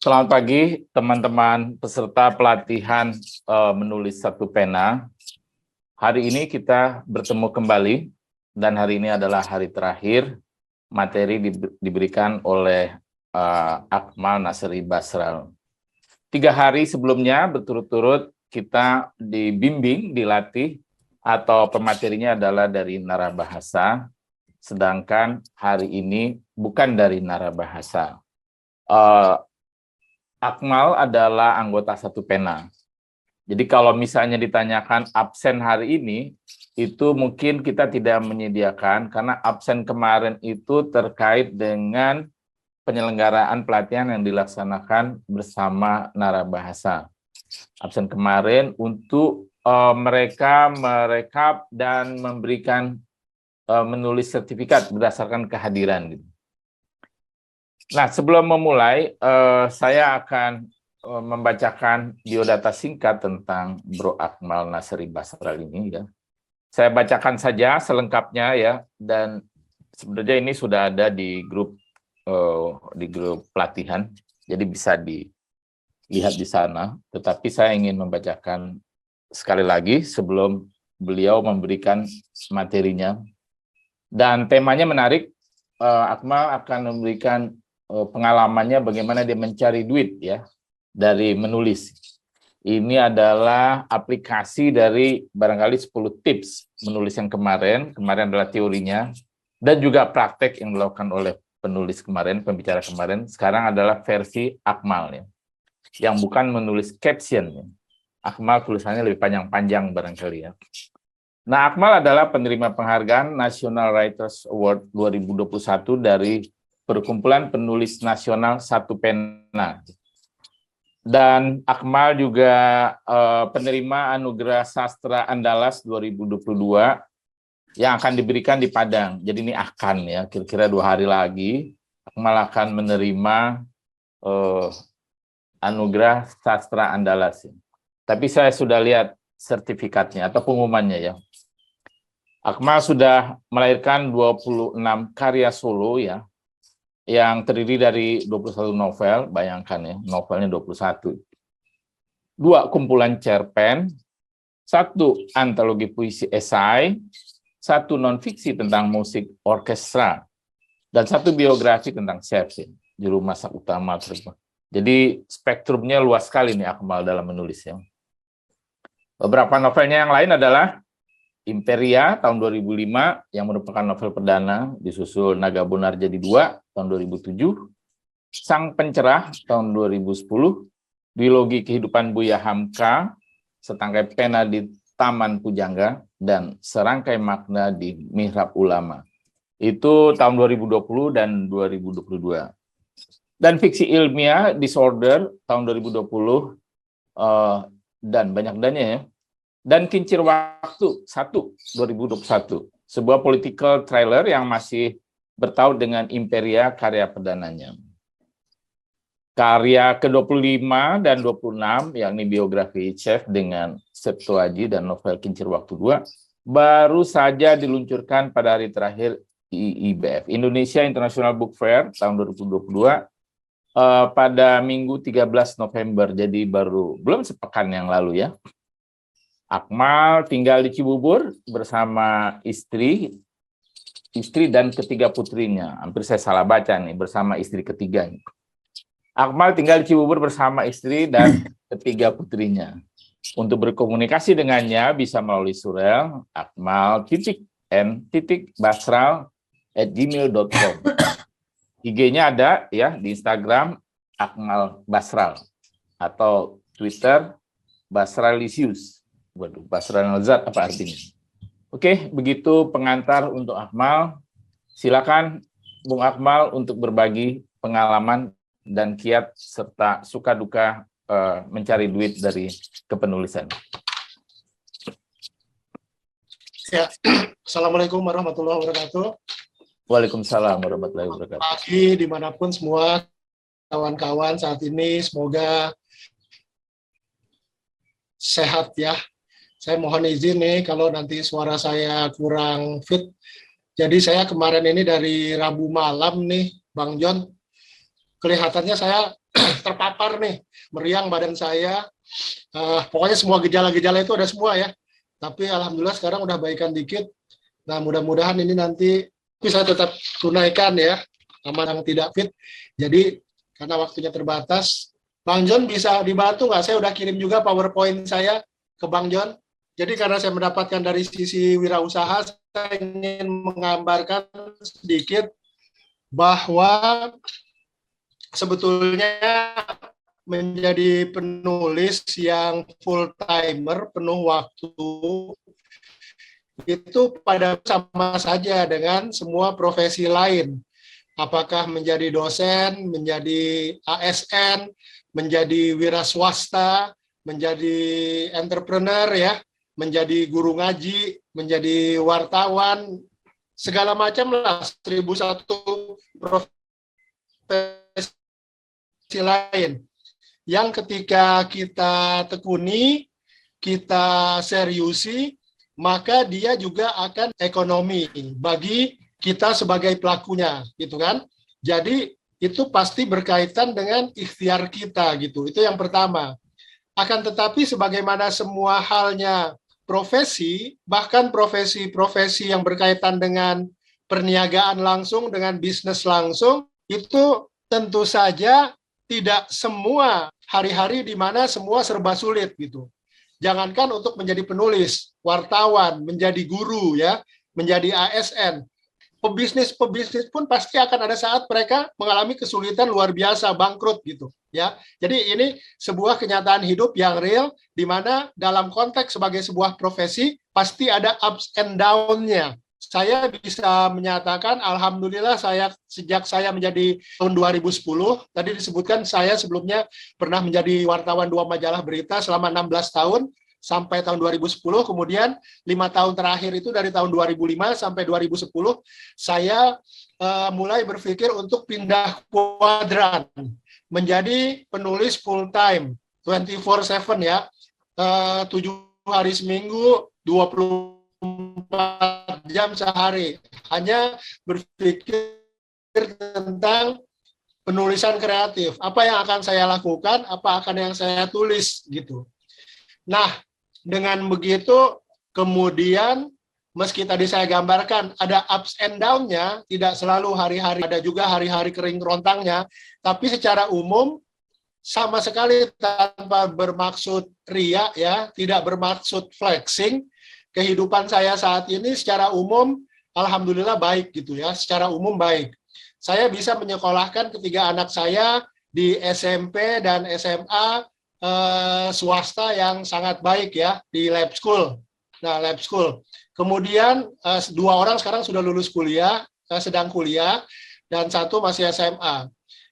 Selamat pagi teman-teman peserta pelatihan menulis satu pena. Hari ini kita bertemu kembali dan hari ini adalah hari terakhir materi diberikan oleh Akmal Nasri Basral. 3 hari sebelumnya berturut-turut kita dibimbing, dilatih, atau pematerinya adalah dari narabahasa, sedangkan hari ini bukan dari narabahasa. Akmal adalah anggota satu pena. Jadi kalau misalnya ditanyakan absen hari ini, itu mungkin kita tidak menyediakan karena absen kemarin itu terkait dengan penyelenggaraan pelatihan yang dilaksanakan bersama narabahasa. Absen kemarin untuk mereka merekap dan memberikan menulis sertifikat berdasarkan kehadiran. Nah, sebelum memulai, saya akan membacakan biodata singkat tentang Bro Akmal Nasri Basral ini. Ya. Saya bacakan saja selengkapnya ya, dan sebenarnya ini sudah ada di grup pelatihan, jadi bisa dilihat di sana. Tetapi saya ingin membacakan sekali lagi sebelum beliau memberikan materinya. Dan temanya menarik. Akmal akan memberikan pengalamannya bagaimana dia mencari duit ya dari menulis. Ini adalah aplikasi dari barangkali 10 tips menulis yang kemarin adalah teorinya, dan juga praktek yang dilakukan oleh penulis kemarin, pembicara kemarin, sekarang adalah versi Akmal ya, yang bukan menulis caption ya. Akmal tulisannya lebih panjang-panjang barangkali ya. Nah, Akmal adalah penerima penghargaan National Writers Award 2021 dari Perkumpulan Penulis Nasional Satu Pena. Dan Akmal juga penerima Anugerah Sastra Andalas 2022 yang akan diberikan di Padang. Jadi ini akan ya, kira-kira 2 hari lagi, Akmal akan menerima Anugerah Sastra Andalas. Tapi saya sudah lihat sertifikatnya atau pengumumannya ya. Akmal sudah melahirkan 26 karya solo ya, yang terdiri dari 21 novel, bayangkan ya, novelnya 21. 2 kumpulan cerpen, 1 antologi puisi esai, 1 non-fiksi tentang musik orkestra, dan 1 biografi tentang chef, juru masak utama. Jadi spektrumnya luas sekali nih Akmal dalam menulis ya. Beberapa novelnya yang lain adalah Imperia tahun 2005 yang merupakan novel perdana, disusul Naga Bonar Jadi 2 tahun 2007, Sang Pencerah tahun 2010, Dilogi Kehidupan Buya Hamka, Setangkai Pena di Taman Pujangga, dan Serangkai Makna di Mihrab Ulama. Itu tahun 2020 dan 2022. Dan fiksi ilmiah Disorder tahun 2020 dan banyak ya. Dan Kincir Waktu 1 2021, sebuah political thriller yang masih bertaut dengan Imperia karya perdananya. Karya ke-25 dan 26, yakni biografi chef dengan Septo Aji dan novel Kincir Waktu 2, baru saja diluncurkan pada hari terakhir IIBF, Indonesia International Book Fair tahun 2022, pada Minggu 13 November, jadi belum sepekan yang lalu ya. Akmal tinggal di Cibubur bersama istri dan ketiga putrinya. Hampir saya salah baca nih, bersama istri ketiga. Akmal tinggal di Cibubur bersama istri dan ketiga putrinya. Untuk berkomunikasi dengannya bisa melalui surel akmal.n.basral@gmail.com. IG-nya ada ya di Instagram Akmal Basral atau Twitter Basralisius. Waduh, Basral Zat apa artinya? Oke, begitu pengantar untuk Akmal. Silakan Bung Akmal untuk berbagi pengalaman dan kiat serta suka duka mencari duit dari kepenulisan. Ya, Assalamualaikum warahmatullahi wabarakatuh. Waalaikumsalam warahmatullahi wabarakatuh. Pagi dimanapun semua kawan-kawan saat ini, semoga sehat ya. Saya mohon izin nih kalau nanti suara saya kurang fit. Jadi saya kemarin ini dari Rabu malam nih, Bang John, kelihatannya saya terpapar nih, meriang badan saya. Pokoknya semua gejala-gejala itu ada semua ya. Tapi alhamdulillah sekarang udah baikan dikit. Nah, mudah-mudahan ini nanti bisa tetap tunaikan ya, sama yang tidak fit. Jadi karena waktunya terbatas, Bang John bisa dibantu nggak? Saya udah kirim juga PowerPoint saya ke Bang John. Jadi karena saya mendapatkan dari sisi wirausaha, saya ingin menggambarkan sedikit bahwa sebetulnya menjadi penulis yang full timer, penuh waktu, itu pada sama saja dengan semua profesi lain. Apakah menjadi dosen, menjadi ASN, menjadi wira swasta, menjadi entrepreneur ya, menjadi guru ngaji, menjadi wartawan, segala macam lah, 1001 profesi lain. Yang ketika kita tekuni, kita seriusi, maka dia juga akan ekonomi bagi kita sebagai pelakunya, gitu kan? Jadi itu pasti berkaitan dengan ikhtiar kita, gitu. Itu yang pertama. Akan tetapi sebagaimana semua halnya profesi, bahkan profesi-profesi yang berkaitan dengan perniagaan langsung, dengan bisnis langsung, itu tentu saja tidak semua hari-hari di mana semua serba sulit gitu. Jangankan untuk menjadi penulis, wartawan, menjadi guru ya, menjadi ASN. Pebisnis pun pasti akan ada saat mereka mengalami kesulitan luar biasa, bangkrut gitu ya. Jadi ini sebuah kenyataan hidup yang real di mana dalam konteks sebagai sebuah profesi pasti ada ups and down-nya. Saya bisa menyatakan alhamdulillah sejak saya menjadi tahun 2010, tadi disebutkan saya sebelumnya pernah menjadi wartawan 2 majalah berita selama 16 tahun sampai tahun 2010, kemudian 5 tahun terakhir itu dari tahun 2005 sampai 2010, saya mulai berpikir untuk pindah kuadran, menjadi penulis full time, 24/7 ya, 7 hari seminggu, 24 jam sehari, hanya berpikir tentang penulisan kreatif. Apa yang akan saya lakukan, apa akan yang saya tulis, gitu. Nah, dengan begitu, kemudian meski tadi saya gambarkan ada ups and down-nya, tidak selalu hari-hari, ada juga hari-hari kering kerontangnya, tapi secara umum sama sekali tanpa bermaksud ria ya, tidak bermaksud flexing, kehidupan saya saat ini secara umum alhamdulillah baik gitu ya, secara umum baik. Saya bisa menyekolahkan ketiga anak saya di SMP dan SMA swasta yang sangat baik ya, di lab school. Nah, lab school. Kemudian 2 orang sekarang sudah lulus kuliah, sedang kuliah, dan 1 masih SMA.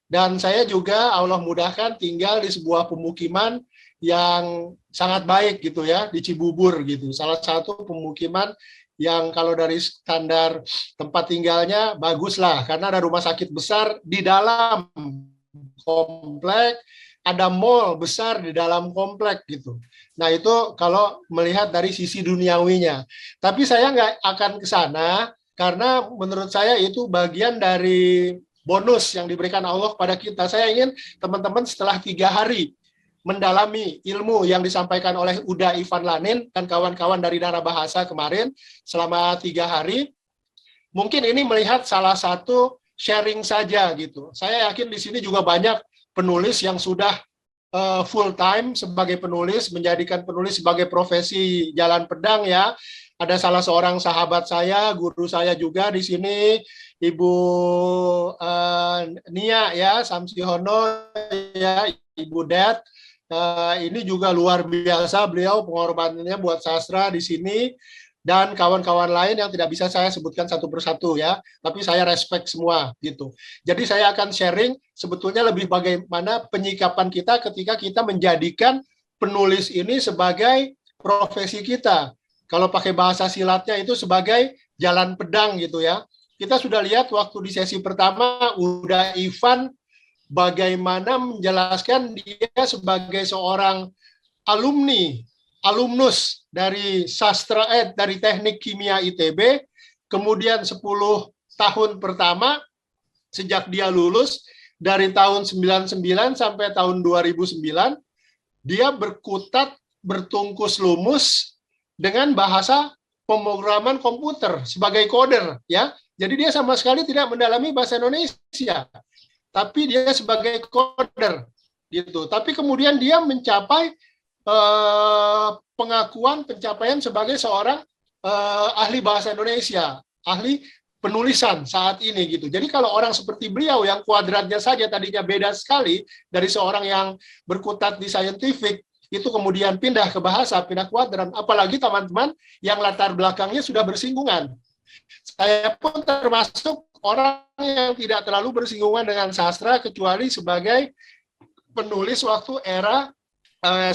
Dan saya juga Allah mudahkan tinggal di sebuah pemukiman yang sangat baik gitu ya, di Cibubur gitu. Salah satu pemukiman yang kalau dari standar tempat tinggalnya bagus lah, karena ada rumah sakit besar di dalam komplek, ada mall besar di dalam komplek gitu. Nah itu kalau melihat dari sisi duniawinya. Tapi saya nggak akan ke sana karena menurut saya itu bagian dari bonus yang diberikan Allah pada kita. Saya ingin teman-teman setelah 3 hari mendalami ilmu yang disampaikan oleh Uda Ivan Lanin dan kawan-kawan dari Nara Bahasa kemarin selama 3 hari, mungkin ini melihat salah satu sharing saja gitu. Saya yakin di sini juga banyak penulis yang sudah full time sebagai penulis, menjadikan penulis sebagai profesi jalan pedang ya. Ada salah seorang sahabat saya, guru saya juga di sini, Ibu Nia ya, Samsihono ya, Ibu Det. Ini juga luar biasa beliau pengorbanannya buat sastra di sini. Dan kawan-kawan lain yang tidak bisa saya sebutkan satu persatu ya, tapi saya respect semua gitu. Jadi saya akan sharing sebetulnya lebih bagaimana penyikapan kita ketika kita menjadikan penulis ini sebagai profesi kita. Kalau pakai bahasa silatnya itu sebagai jalan pedang gitu ya. Kita sudah lihat waktu di sesi pertama Uda Ivan bagaimana menjelaskan dia sebagai seorang alumnus dari dari Teknik Kimia ITB, kemudian 10 tahun pertama sejak dia lulus, dari tahun 99 sampai tahun 2009, dia berkutat, bertungkus lumus dengan bahasa pemrograman komputer sebagai coder, ya. Jadi dia sama sekali tidak mendalami bahasa Indonesia, tapi dia sebagai coder, gitu. Tapi kemudian dia mencapai pengakuan, pencapaian sebagai seorang ahli bahasa Indonesia, ahli penulisan saat ini, gitu. Jadi kalau orang seperti beliau yang kuadratnya saja tadinya beda sekali dari seorang yang berkutat di scientific, itu kemudian pindah ke bahasa, pindah kuadran, apalagi teman-teman yang latar belakangnya sudah bersinggungan. Saya pun termasuk orang yang tidak terlalu bersinggungan dengan sastra, kecuali sebagai penulis waktu era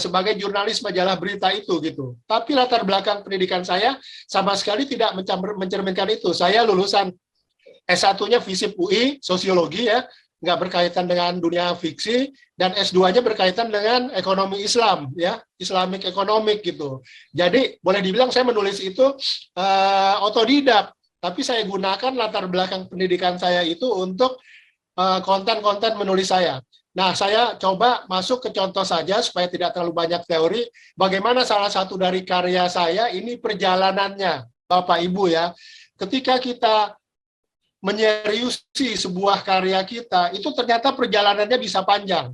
sebagai jurnalis majalah berita itu, gitu. Tapi latar belakang pendidikan saya sama sekali tidak mencerminkan itu. Saya lulusan S1-nya FISIP UI, sosiologi, ya, nggak berkaitan dengan dunia fiksi, dan S2-nya berkaitan dengan ekonomi Islam, ya, Islamic economic, gitu. Jadi boleh dibilang saya menulis itu otodidak, tapi saya gunakan latar belakang pendidikan saya itu untuk konten-konten menulis saya. Nah, saya coba masuk ke contoh saja supaya tidak terlalu banyak teori. Bagaimana salah satu dari karya saya ini perjalanannya, Bapak Ibu, ya. Ketika kita menyeriusi sebuah karya kita, itu ternyata perjalanannya bisa panjang.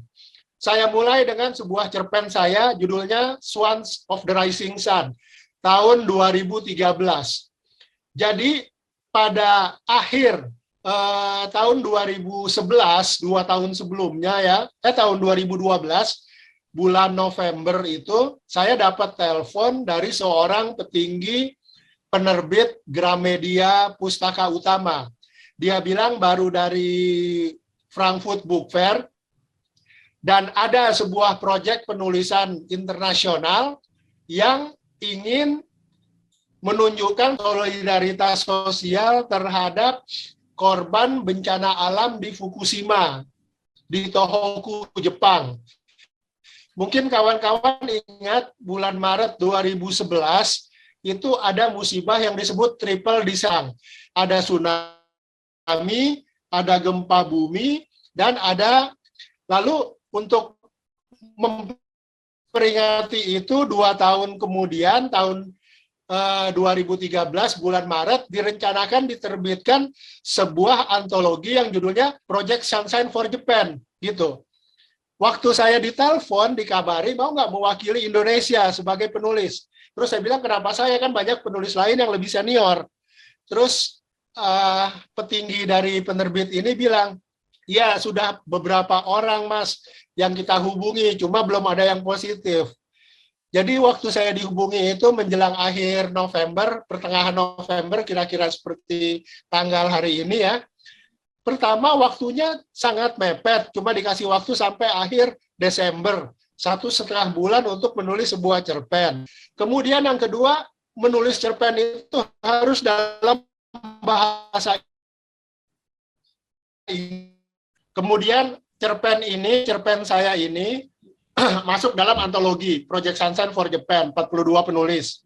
Saya mulai dengan sebuah cerpen saya, judulnya Swans of the Rising Sun, tahun 2013. Jadi pada akhir tahun 2011, 2 tahun sebelumnya, ya, tahun 2012, bulan November itu, saya dapat telepon dari seorang petinggi penerbit Gramedia Pustaka Utama. Dia bilang baru dari Frankfurt Book Fair, dan ada sebuah proyek penulisan internasional yang ingin menunjukkan solidaritas sosial terhadap korban bencana alam di Fukushima, di Tohoku, Jepang. Mungkin kawan-kawan ingat bulan Maret 2011, itu ada musibah yang disebut triple disang. Ada tsunami, ada gempa bumi, dan ada, lalu untuk memperingati itu 2 tahun kemudian, tahun 2013 bulan Maret direncanakan diterbitkan sebuah antologi yang judulnya Project Sunshine for Japan, gitu. Waktu saya ditelepon, dikabari mau nggak mewakili Indonesia sebagai penulis. Terus saya bilang, kenapa saya, kan banyak penulis lain yang lebih senior. Terus petinggi dari penerbit ini bilang, ya sudah beberapa orang Mas yang kita hubungi, cuma belum ada yang positif. Jadi waktu saya dihubungi itu menjelang akhir November, pertengahan November, kira-kira seperti tanggal hari ini, ya. Pertama, waktunya sangat mepet, cuma dikasih waktu sampai akhir Desember, 1,5 bulan untuk menulis sebuah cerpen. Kemudian yang kedua, menulis cerpen itu harus dalam bahasa. Kemudian cerpen saya ini masuk dalam antologi Project Sunshine for Japan, 42 penulis.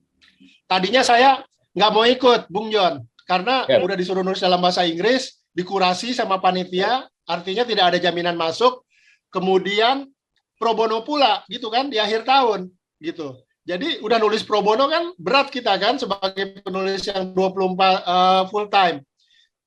Tadinya saya nggak mau ikut, Bung John, karena udah disuruh nulis dalam bahasa Inggris, dikurasi sama panitia, artinya tidak ada jaminan masuk. Kemudian pro bono pula, gitu kan, di akhir tahun, gitu. Jadi udah nulis pro bono kan berat kita kan sebagai penulis yang 24 full time.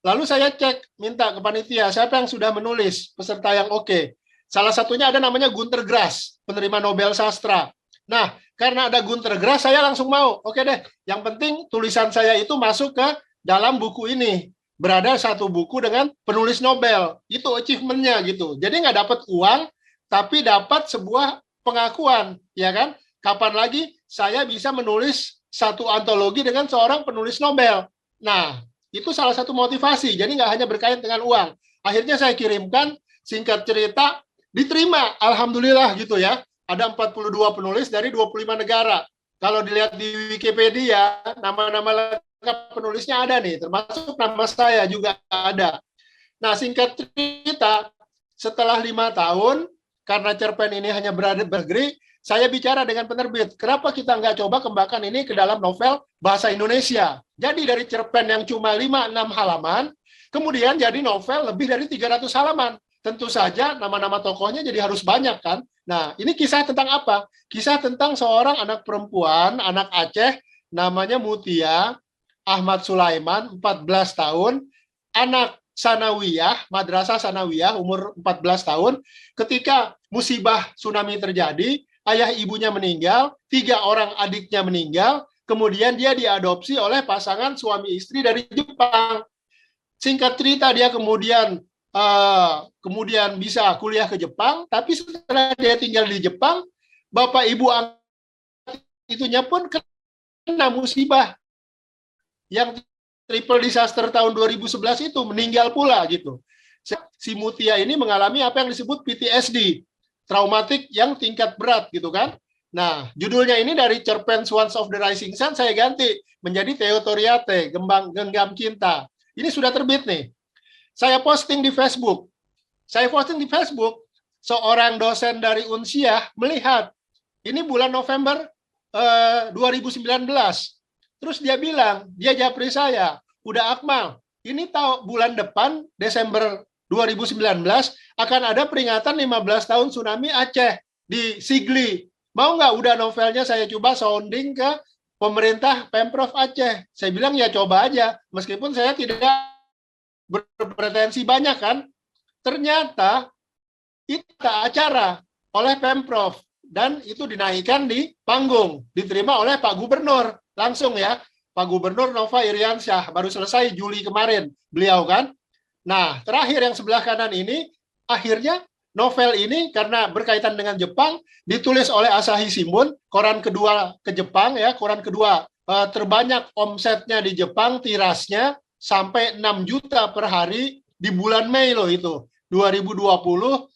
Lalu saya cek, minta ke panitia, siapa yang sudah menulis, peserta yang oke. Salah satunya ada namanya Günter Grass, penerima Nobel Sastra. Nah, karena ada Günter Grass, saya langsung mau. Oke deh, yang penting tulisan saya itu masuk ke dalam buku ini. Berada satu buku dengan penulis Nobel. Itu achievement-nya gitu. Jadi nggak dapat uang, tapi dapat sebuah pengakuan. Ya kan? Kapan lagi saya bisa menulis satu antologi dengan seorang penulis Nobel. Nah, itu salah satu motivasi. Jadi nggak hanya berkaitan dengan uang. Akhirnya saya kirimkan, singkat cerita, diterima, alhamdulillah gitu ya. Ada 42 penulis dari 25 negara. Kalau dilihat di Wikipedia, nama-nama lengkap penulisnya ada nih, termasuk nama saya juga ada. Nah, singkat cerita, setelah 5 tahun, karena cerpen ini hanya berada di negeri, saya bicara dengan penerbit, kenapa kita nggak coba kembangkan ini ke dalam novel bahasa Indonesia? Jadi dari cerpen yang cuma 5-6 halaman, kemudian jadi novel lebih dari 300 halaman. tentu saja nama-nama tokohnya jadi harus banyak kan. Nah, ini kisah tentang apa? Kisah tentang seorang anak perempuan, anak Aceh, namanya Mutia Ahmad Sulaiman, 14 tahun, anak sanawiyah, madrasah sanawiyah, umur 14 tahun, ketika musibah tsunami terjadi, ayah ibunya meninggal, 3 orang adiknya meninggal, kemudian dia diadopsi oleh pasangan suami istri dari Jepang. Singkat cerita, dia kemudian bisa kuliah ke Jepang, tapi setelah dia tinggal di Jepang, bapak ibu itunya pun kena musibah yang triple disaster tahun 2011 itu, meninggal pula gitu. Si Mutia ini mengalami apa yang disebut PTSD, traumatik yang tingkat berat gitu kan. Nah, judulnya ini dari Cerpen Swans of the Rising Sun saya ganti menjadi Teotoriate, Genggam Cinta. Ini sudah terbit nih. Saya posting di Facebook. Seorang dosen dari Unsiah melihat, ini bulan November 2019. Terus dia bilang, dia japri saya, udah Akmal, ini tahu bulan depan, Desember 2019, akan ada peringatan 15 tahun tsunami Aceh di Sigli. Mau nggak udah novelnya saya coba sounding ke pemerintah Pemprov Aceh? Saya bilang ya coba aja, meskipun saya tidak berpretensi banyak kan. Ternyata itu acara oleh Pemprov dan itu dinaikkan di panggung, diterima oleh Pak Gubernur langsung ya, Pak Gubernur Nova Iriansyah, baru selesai Juli kemarin beliau kan. Nah, terakhir yang sebelah kanan ini, akhirnya novel ini karena berkaitan dengan Jepang ditulis oleh Asahi Shimbun, koran kedua ke Jepang ya, koran kedua terbanyak omsetnya di Jepang, tirasnya sampai 6 juta per hari di bulan Mei loh itu. 2020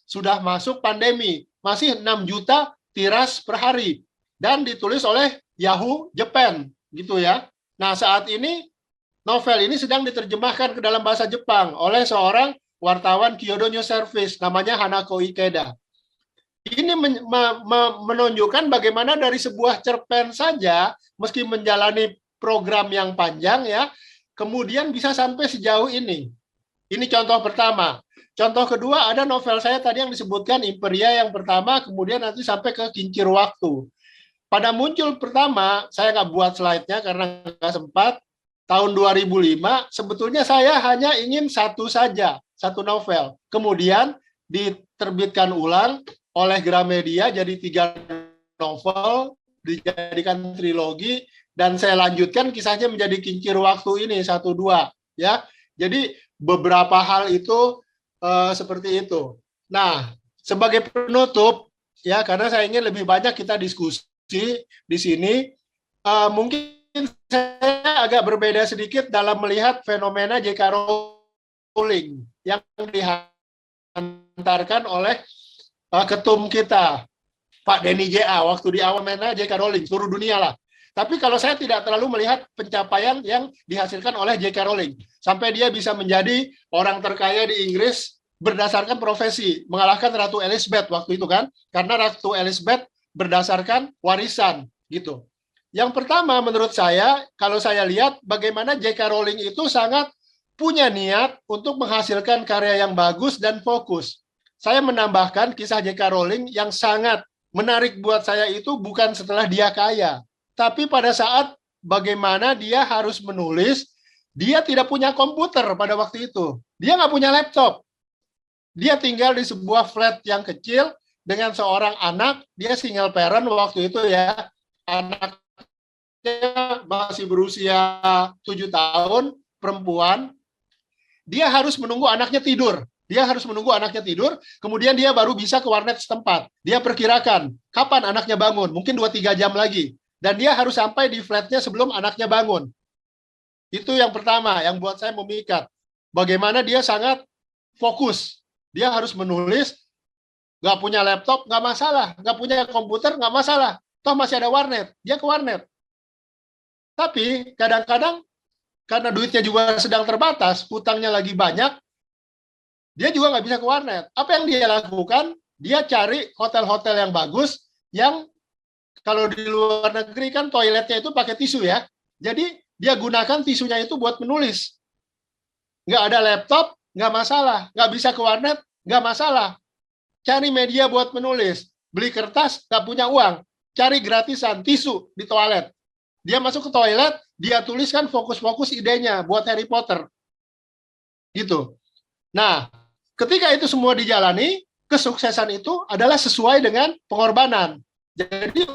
sudah masuk pandemi, masih 6 juta tiras per hari dan ditulis oleh Yahoo Japan gitu ya. Nah, saat ini novel ini sedang diterjemahkan ke dalam bahasa Jepang oleh seorang wartawan Kyodo News Service namanya Hanako Ikeda. Ini menunjukkan bagaimana dari sebuah cerpen saja meski menjalani program yang panjang ya, kemudian bisa sampai sejauh ini. Ini contoh pertama. Contoh kedua, ada novel saya tadi yang disebutkan Imperia yang pertama, kemudian nanti sampai ke Kincir Waktu. Pada muncul pertama, saya nggak buat slide-nya karena nggak sempat, tahun 2005, sebetulnya saya hanya ingin satu saja, satu novel. Kemudian diterbitkan ulang oleh Gramedia jadi 3 novel, dijadikan trilogi, dan saya lanjutkan kisahnya menjadi Kincir Waktu ini 1-2 ya. Jadi beberapa hal itu seperti itu. Nah, sebagai penutup ya, karena saya ingin lebih banyak kita diskusi di sini, mungkin saya agak berbeda sedikit dalam melihat fenomena J.K. Rowling yang dihantarkan oleh ketum kita, Pak Denny J.A. waktu di awal mana J.K. Rowling, seluruh dunia lah. Tapi kalau saya tidak terlalu melihat pencapaian yang dihasilkan oleh J.K. Rowling, sampai dia bisa menjadi orang terkaya di Inggris berdasarkan profesi, mengalahkan Ratu Elizabeth waktu itu kan, karena Ratu Elizabeth berdasarkan warisan gitu. Yang pertama menurut saya, kalau saya lihat bagaimana J.K. Rowling itu sangat punya niat untuk menghasilkan karya yang bagus dan fokus. Saya menambahkan kisah J.K. Rowling yang sangat menarik buat saya itu bukan setelah dia kaya, tapi pada saat bagaimana dia harus menulis, dia tidak punya komputer pada waktu itu. Dia nggak punya laptop. Dia tinggal di sebuah flat yang kecil dengan seorang anak, dia single parent waktu itu ya. Anaknya masih berusia 7 tahun, perempuan. Dia harus menunggu anaknya tidur. Kemudian dia baru bisa ke warnet setempat. Dia perkirakan kapan anaknya bangun, mungkin 2-3 jam lagi. Dan dia harus sampai di flatnya sebelum anaknya bangun. Itu yang pertama, yang buat saya memikat. Bagaimana dia sangat fokus. Dia harus menulis, nggak punya laptop, nggak masalah. Nggak punya komputer, nggak masalah. Toh masih ada warnet, dia ke warnet. Tapi kadang-kadang, karena duitnya juga sedang terbatas, hutangnya lagi banyak, dia juga nggak bisa ke warnet. Apa yang dia lakukan? Dia cari hotel-hotel yang bagus, yang kalau di luar negeri kan toiletnya itu pakai tisu ya. Jadi dia gunakan tisunya itu buat menulis. Nggak ada laptop, nggak masalah. Nggak bisa ke warnet, nggak masalah. Cari media buat menulis, beli kertas, nggak punya uang, cari gratisan, tisu di toilet. Dia masuk ke toilet, dia tuliskan fokus-fokus idenya buat Harry Potter. Gitu. Nah, ketika itu semua dijalani, kesuksesan itu adalah sesuai dengan pengorbanan. Jadi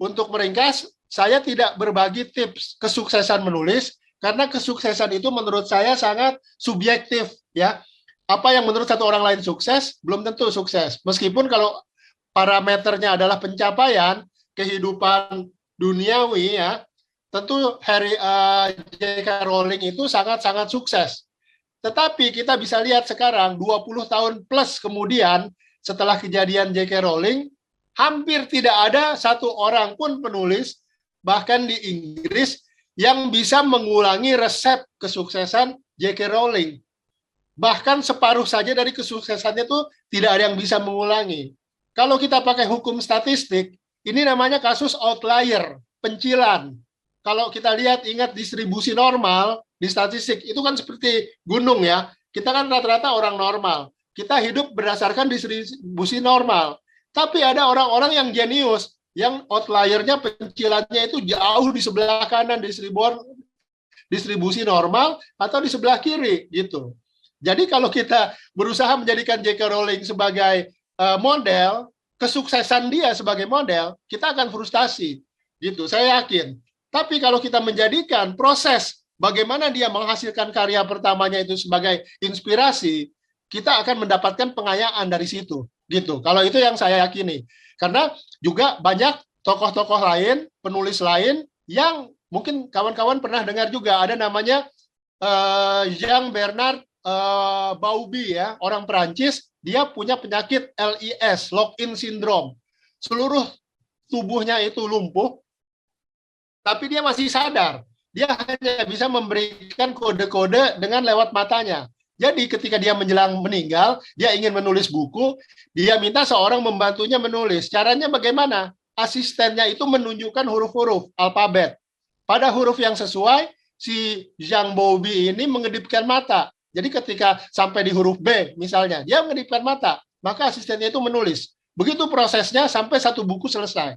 untuk meringkas, saya tidak berbagi tips kesuksesan menulis, karena kesuksesan itu menurut saya sangat subjektif, ya. Apa yang menurut satu orang lain sukses, belum tentu sukses. Meskipun kalau parameternya adalah pencapaian kehidupan duniawi, ya, tentu J.K. Rowling itu sangat-sangat sukses. Tetapi kita bisa lihat sekarang 20 tahun plus kemudian setelah kejadian J.K. Rowling, hampir tidak ada satu orang pun penulis bahkan di Inggris yang bisa mengulangi resep kesuksesan J.K. Rowling. Bahkan separuh saja dari kesuksesannya itu tidak ada yang bisa mengulangi. Kalau kita pakai hukum statistik, ini namanya kasus outlier, pencilan. Kalau kita lihat, ingat distribusi normal di statistik, itu kan seperti gunung ya. Kita kan rata-rata orang normal. Kita hidup berdasarkan distribusi normal. Tapi ada orang-orang yang jenius, yang outliernya, pencilannya itu jauh di sebelah kanan distribusi normal atau di sebelah kiri gitu. Jadi kalau kita berusaha menjadikan J.K. Rowling sebagai model, kesuksesan dia sebagai model, kita akan frustasi gitu, saya yakin. Tapi kalau kita menjadikan proses bagaimana dia menghasilkan karya pertamanya itu sebagai inspirasi, kita akan mendapatkan pengayaan dari situ gitu. Kalau itu yang saya yakini. Karena juga banyak tokoh-tokoh lain, penulis lain yang mungkin kawan-kawan pernah dengar juga, ada namanya Jean-Bernard Bauby, ya, orang Perancis. Dia punya penyakit LIS, lock-in syndrome. Seluruh tubuhnya itu lumpuh, tapi dia masih sadar. Dia hanya bisa memberikan kode-kode dengan lewat matanya. Jadi ketika dia menjelang meninggal, dia ingin menulis buku, dia minta seorang membantunya menulis. Caranya bagaimana? Asistennya itu menunjukkan huruf-huruf alfabet. Pada huruf yang sesuai, si Jean Bauby ini mengedipkan mata. Jadi ketika sampai di huruf B misalnya, dia mengedipkan mata, maka asistennya itu menulis. Begitu prosesnya sampai satu buku selesai.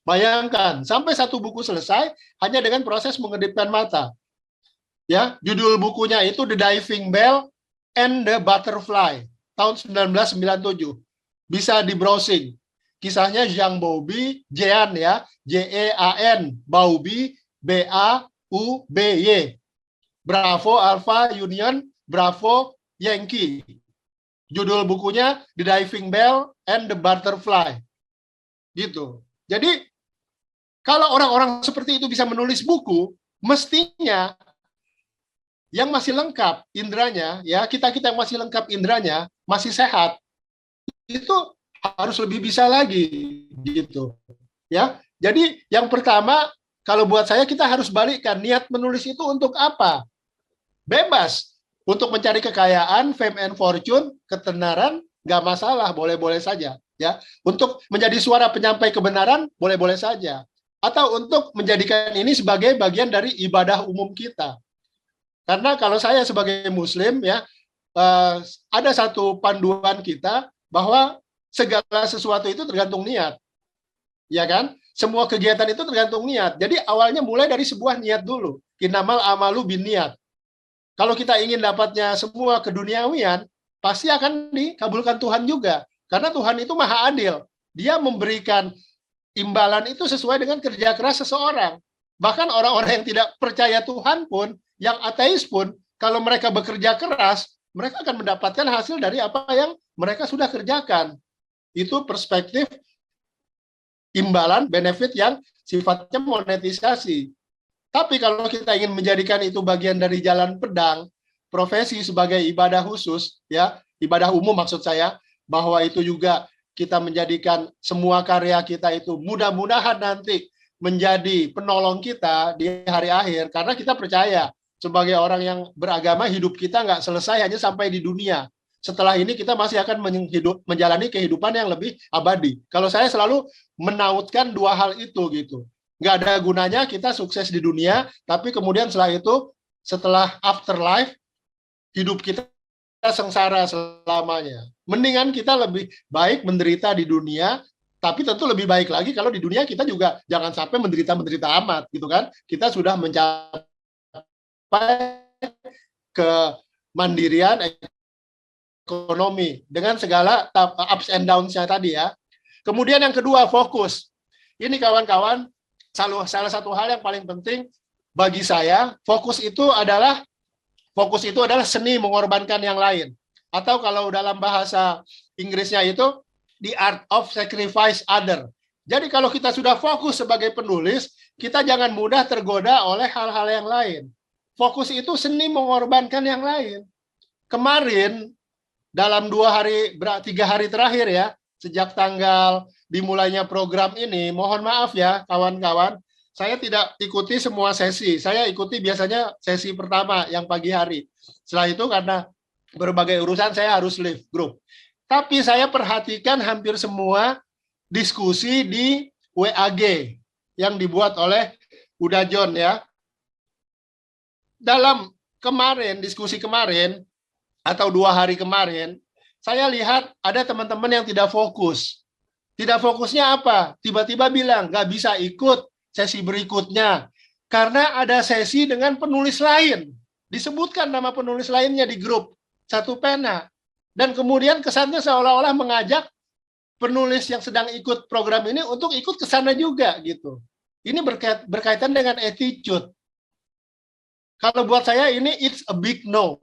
Bayangkan, sampai satu buku selesai hanya dengan proses mengedipkan mata. Ya, judul bukunya itu The Diving Bell and the Butterfly, tahun 1997. Bisa di browsing. Kisahnya Jean Bauby, Jean ya, Jean, Bauby, Bauby. Bravo Alpha Union, Bravo Yankee. Judul bukunya The Diving Bell and the Butterfly. Gitu. Jadi kalau orang-orang seperti itu bisa menulis buku, mestinya yang masih lengkap indranya, ya, kita-kita yang masih lengkap indranya, masih sehat, itu harus lebih bisa lagi gitu. Ya. Jadi yang pertama, kalau buat saya, kita harus balikkan niat menulis itu untuk apa? Bebas. Untuk mencari kekayaan, fame and fortune, ketenaran, nggak masalah, boleh-boleh saja. Ya. Untuk menjadi suara penyampai kebenaran, boleh-boleh saja. Atau untuk menjadikan ini sebagai bagian dari ibadah umum kita. Karena kalau saya sebagai Muslim, ya, ada satu panduan kita bahwa segala sesuatu itu tergantung niat. Ya kan? Semua kegiatan itu tergantung niat. Jadi awalnya mulai dari sebuah niat dulu. Innamal amalu bin niat. Kalau kita ingin dapatnya semua keduniawian, pasti akan dikabulkan Tuhan juga. Karena Tuhan itu maha adil. Dia memberikan imbalan itu sesuai dengan kerja keras seseorang. Bahkan orang-orang yang tidak percaya Tuhan pun, yang ateis pun, kalau mereka bekerja keras, mereka akan mendapatkan hasil dari apa yang mereka sudah kerjakan. Itu perspektif imbalan, benefit yang sifatnya monetisasi. Tapi kalau kita ingin menjadikan itu bagian dari jalan pedang, profesi sebagai ibadah khusus, ya, ibadah umum maksud saya, bahwa itu juga kita menjadikan semua karya kita itu mudah-mudahan nanti menjadi penolong kita di hari akhir, karena kita percaya sebagai orang yang beragama, hidup kita nggak selesai hanya sampai di dunia. Setelah ini kita masih akan menjalani kehidupan yang lebih abadi. Kalau saya selalu menautkan dua hal itu gitu. Nggak ada gunanya kita sukses di dunia, tapi kemudian setelah itu, setelah afterlife, hidup kita sengsara selamanya. Mendingan kita lebih baik menderita di dunia, tapi tentu lebih baik lagi kalau di dunia kita juga jangan sampai menderita-menderita amat, gitu kan. Kita sudah mencapai kemandirian ekonomi dengan segala ups and downs-nya tadi ya. Kemudian yang kedua, fokus. Ini kawan-kawan, salah satu hal yang paling penting bagi saya, fokus itu adalah seni mengorbankan yang lain. Atau kalau dalam bahasa Inggrisnya itu, the art of sacrifice other. Jadi kalau kita sudah fokus sebagai penulis, kita jangan mudah tergoda oleh hal-hal yang lain. Fokus itu seni mengorbankan yang lain. Kemarin, dalam 3 hari terakhir ya, sejak tanggal dimulainya program ini, mohon maaf ya kawan-kawan, saya tidak ikuti semua sesi. Saya ikuti biasanya sesi pertama yang pagi hari. Setelah itu karena berbagai urusan saya harus leave grup. Tapi saya perhatikan hampir semua diskusi di WAG yang dibuat oleh Uda John ya. Dalam diskusi kemarin atau 2 hari kemarin, saya lihat ada teman-teman yang tidak fokus. Tidak fokusnya apa? Tiba-tiba bilang nggak bisa ikut sesi berikutnya karena ada sesi dengan penulis lain. Disebutkan nama penulis lainnya di grup Satu Pena. Dan kemudian kesannya seolah-olah mengajak penulis yang sedang ikut program ini untuk ikut ke sana juga gitu. Ini berkaitan dengan attitude. Kalau buat saya ini it's a big no,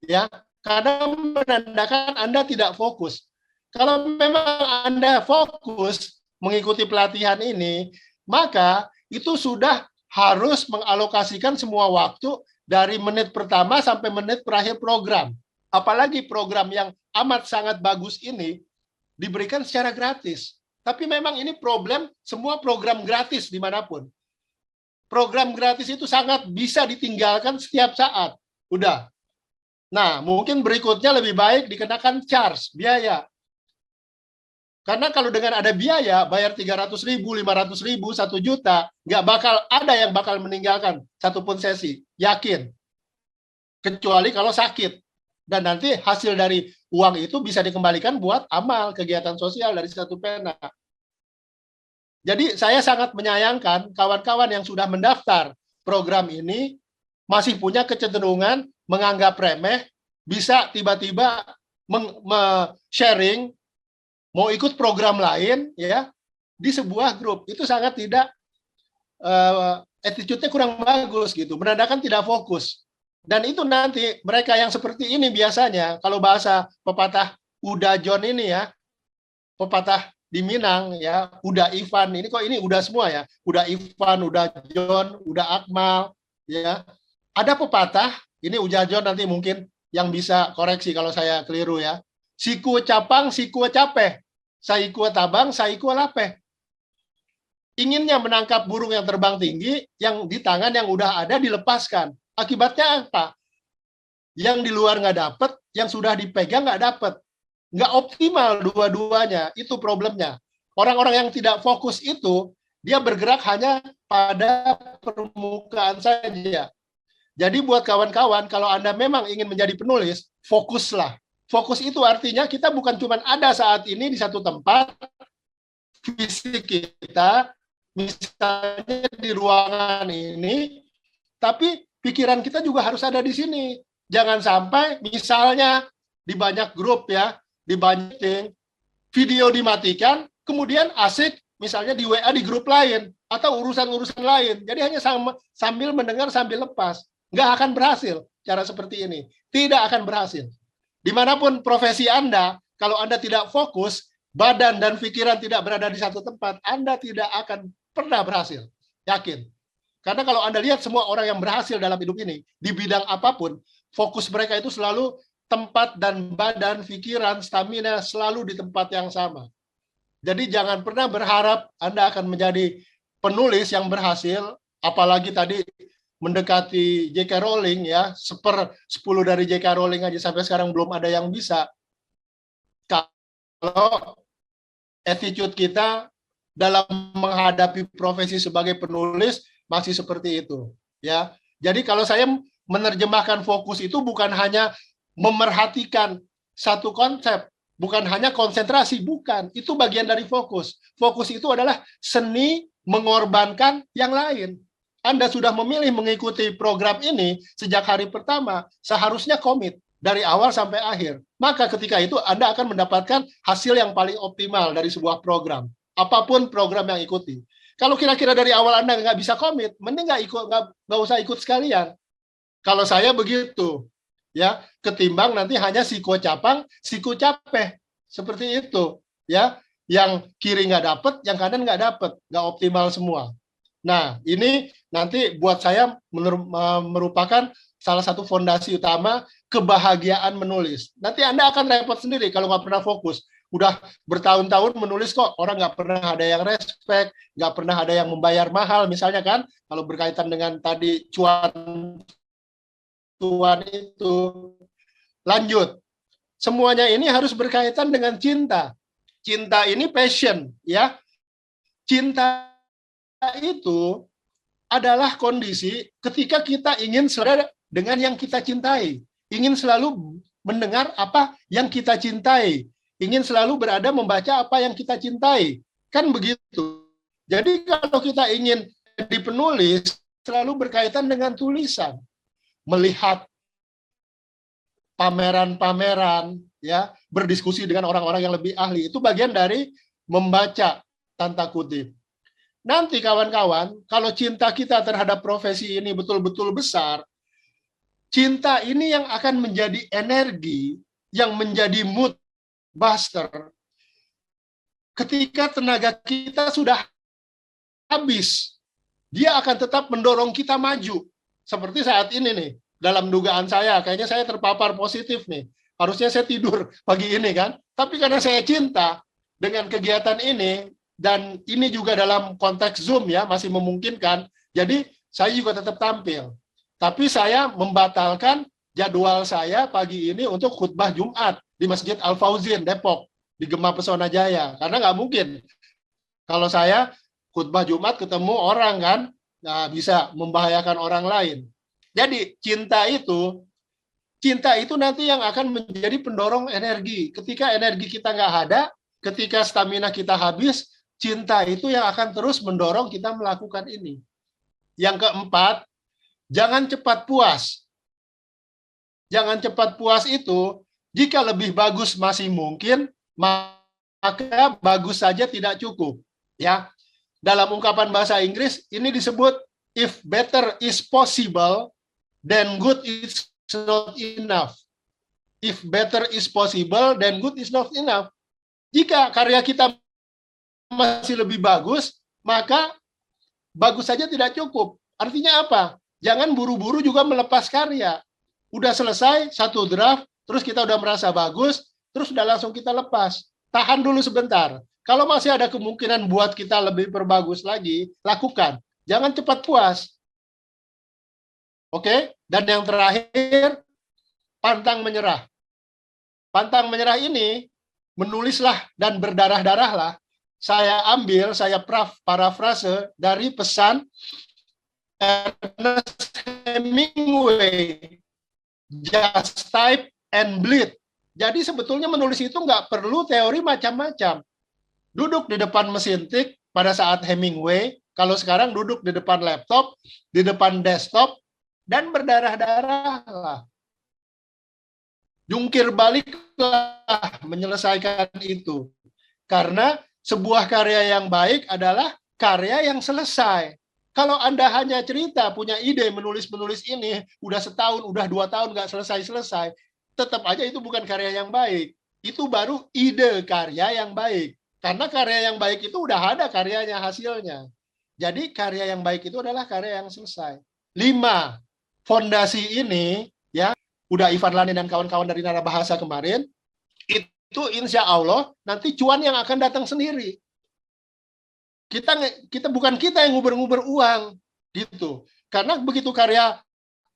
ya. Karena menandakan Anda tidak fokus. Kalau memang Anda fokus mengikuti pelatihan ini, maka itu sudah harus mengalokasikan semua waktu dari menit pertama sampai menit terakhir program. Apalagi program yang amat sangat bagus ini diberikan secara gratis. Tapi memang ini problem semua program gratis dimanapun. Program gratis itu sangat bisa ditinggalkan setiap saat. Udah. Nah, mungkin berikutnya lebih baik dikenakan charge, biaya. Karena kalau dengan ada biaya, bayar 300.000, 500.000, 1 juta, nggak bakal ada yang bakal meninggalkan satupun sesi. Yakin. Kecuali kalau sakit. Dan nanti hasil dari uang itu bisa dikembalikan buat amal, kegiatan sosial dari Satu Pena. Jadi saya sangat menyayangkan kawan-kawan yang sudah mendaftar program ini masih punya kecenderungan menganggap remeh, bisa tiba-tiba sharing mau ikut program lain ya di sebuah grup. Itu sangat tidak attitude-nya kurang bagus gitu, menandakan tidak fokus. Dan itu nanti mereka yang seperti ini biasanya kalau bahasa pepatah Uda John ini ya, pepatah di Minang ya, Uda Ivan ini kok ini udah semua ya, Uda Ivan, Uda John, Uda Akmal ya. Ada pepatah, ini Uda John nanti mungkin yang bisa koreksi kalau saya keliru ya. Siku capang, siku capeh. Saiku tabang, saiku lapeh. Inginnya menangkap burung yang terbang tinggi, yang di tangan yang udah ada dilepaskan. Akibatnya apa? Yang di luar nggak dapat, yang sudah dipegang nggak dapat. Nggak optimal dua-duanya, itu problemnya. Orang-orang yang tidak fokus itu, dia bergerak hanya pada permukaan saja. Jadi buat kawan-kawan, kalau Anda memang ingin menjadi penulis, fokuslah. Fokus itu artinya kita bukan cuma ada saat ini di satu tempat, fisik kita, misalnya di ruangan ini, tapi pikiran kita juga harus ada di sini. Jangan sampai misalnya di banyak grup ya, di banyak video dimatikan, kemudian asik misalnya di WA di grup lain, atau urusan-urusan lain. Jadi hanya sambil mendengar, sambil lepas. Nggak akan berhasil cara seperti ini. Tidak akan berhasil. Dimanapun profesi Anda, kalau Anda tidak fokus, badan dan pikiran tidak berada di satu tempat, Anda tidak akan pernah berhasil. Yakin. Karena kalau Anda lihat semua orang yang berhasil dalam hidup ini, di bidang apapun, fokus mereka itu selalu tempat dan badan, pikiran, stamina selalu di tempat yang sama. Jadi jangan pernah berharap Anda akan menjadi penulis yang berhasil, apalagi tadi mendekati J.K. Rowling ya, 1/10 dari J.K. Rowling aja sampai sekarang belum ada yang bisa. Kalau attitude kita dalam menghadapi profesi sebagai penulis masih seperti itu, ya. Jadi kalau saya menerjemahkan fokus itu bukan hanya memerhatikan satu konsep, bukan hanya konsentrasi, bukan. Itu bagian dari fokus. Fokus itu adalah seni mengorbankan yang lain. Anda sudah memilih mengikuti program ini sejak hari pertama, seharusnya komit dari awal sampai akhir. Maka ketika itu Anda akan mendapatkan hasil yang paling optimal dari sebuah program. Apapun program yang ikuti. Kalau kira-kira dari awal Anda nggak bisa komit, mending nggak usah ikut sekalian. Kalau saya begitu, ya, ketimbang nanti hanya siku capang, siku capeh, seperti itu, ya, yang kiri nggak dapet, yang kanan nggak dapet, nggak optimal semua. Nah, ini nanti buat saya merupakan salah satu fondasi utama kebahagiaan menulis. Nanti Anda akan repot sendiri kalau nggak pernah fokus. Udah bertahun-tahun menulis kok, orang nggak pernah ada yang respect, nggak pernah ada yang membayar mahal, misalnya kan, kalau berkaitan dengan tadi cuan itu. Lanjut. Semuanya ini harus berkaitan dengan cinta. Cinta ini passion, ya. Cinta itu adalah kondisi ketika kita ingin selalu dengan yang kita cintai. Ingin selalu mendengar apa yang kita cintai. Ingin selalu berada membaca apa yang kita cintai. Kan begitu. Jadi kalau kita ingin jadi penulis, selalu berkaitan dengan tulisan. Melihat pameran-pameran, ya, berdiskusi dengan orang-orang yang lebih ahli, itu bagian dari membaca, tanda kutip. Nanti kawan-kawan, kalau cinta kita terhadap profesi ini betul-betul besar, cinta ini yang akan menjadi energi, yang menjadi mood buster. Ketika tenaga kita sudah habis, dia akan tetap mendorong kita maju. Seperti saat ini nih, dalam dugaan saya, kayaknya saya terpapar positif nih. Harusnya saya tidur pagi ini kan. Tapi karena saya cinta dengan kegiatan ini, dan ini juga dalam konteks Zoom ya, masih memungkinkan. Jadi saya juga tetap tampil. Tapi saya membatalkan jadwal saya pagi ini untuk khutbah Jumat di Masjid Al-Fauzin, Depok, di Gema Pesona Jaya. Karena nggak mungkin. Kalau saya khutbah Jumat ketemu orang kan, nggak bisa membahayakan orang lain. Jadi cinta itu nanti yang akan menjadi pendorong energi. Ketika energi kita nggak ada, ketika stamina kita habis, cinta itu yang akan terus mendorong kita melakukan ini. Yang keempat, jangan cepat puas. Jangan cepat puas itu, jika lebih bagus masih mungkin, maka bagus saja tidak cukup. Ya, dalam ungkapan bahasa Inggris, ini disebut if better is possible, then good is not enough. If better is possible, then good is not enough. Jika karya kita masih lebih bagus, maka bagus saja tidak cukup. Artinya apa? Jangan buru-buru juga melepas karya. Udah selesai satu draft, terus kita udah merasa bagus, terus udah langsung kita lepas. Tahan dulu sebentar. Kalau masih ada kemungkinan buat kita lebih perbagus lagi, lakukan. Jangan cepat puas. Oke? Dan yang terakhir, pantang menyerah. Pantang menyerah ini, menulislah dan berdarah-darahlah. Saya ambil, saya parafrase dari pesan Ernest Hemingway, just type and bleed. Jadi sebetulnya menulis itu nggak perlu teori macam-macam. Duduk di depan mesin tik pada saat Hemingway, kalau sekarang duduk di depan laptop, di depan desktop, dan berdarah-darahlah. Jungkir baliklah menyelesaikan itu. Karena sebuah karya yang baik adalah karya yang selesai. Kalau Anda hanya cerita, punya ide menulis ini, udah setahun, udah 2 tahun nggak selesai-selesai, tetap aja itu bukan karya yang baik. Itu baru ide karya yang baik. Karena karya yang baik itu udah ada karyanya, hasilnya. Jadi karya yang baik itu adalah karya yang selesai. 5. Fondasi ini, ya, udah Ivan Lani dan kawan-kawan dari Narabahasa kemarin, itu insya Allah nanti cuan yang akan datang sendiri. Kita bukan kita yang nguber-nguber uang, gitu. Karena begitu karya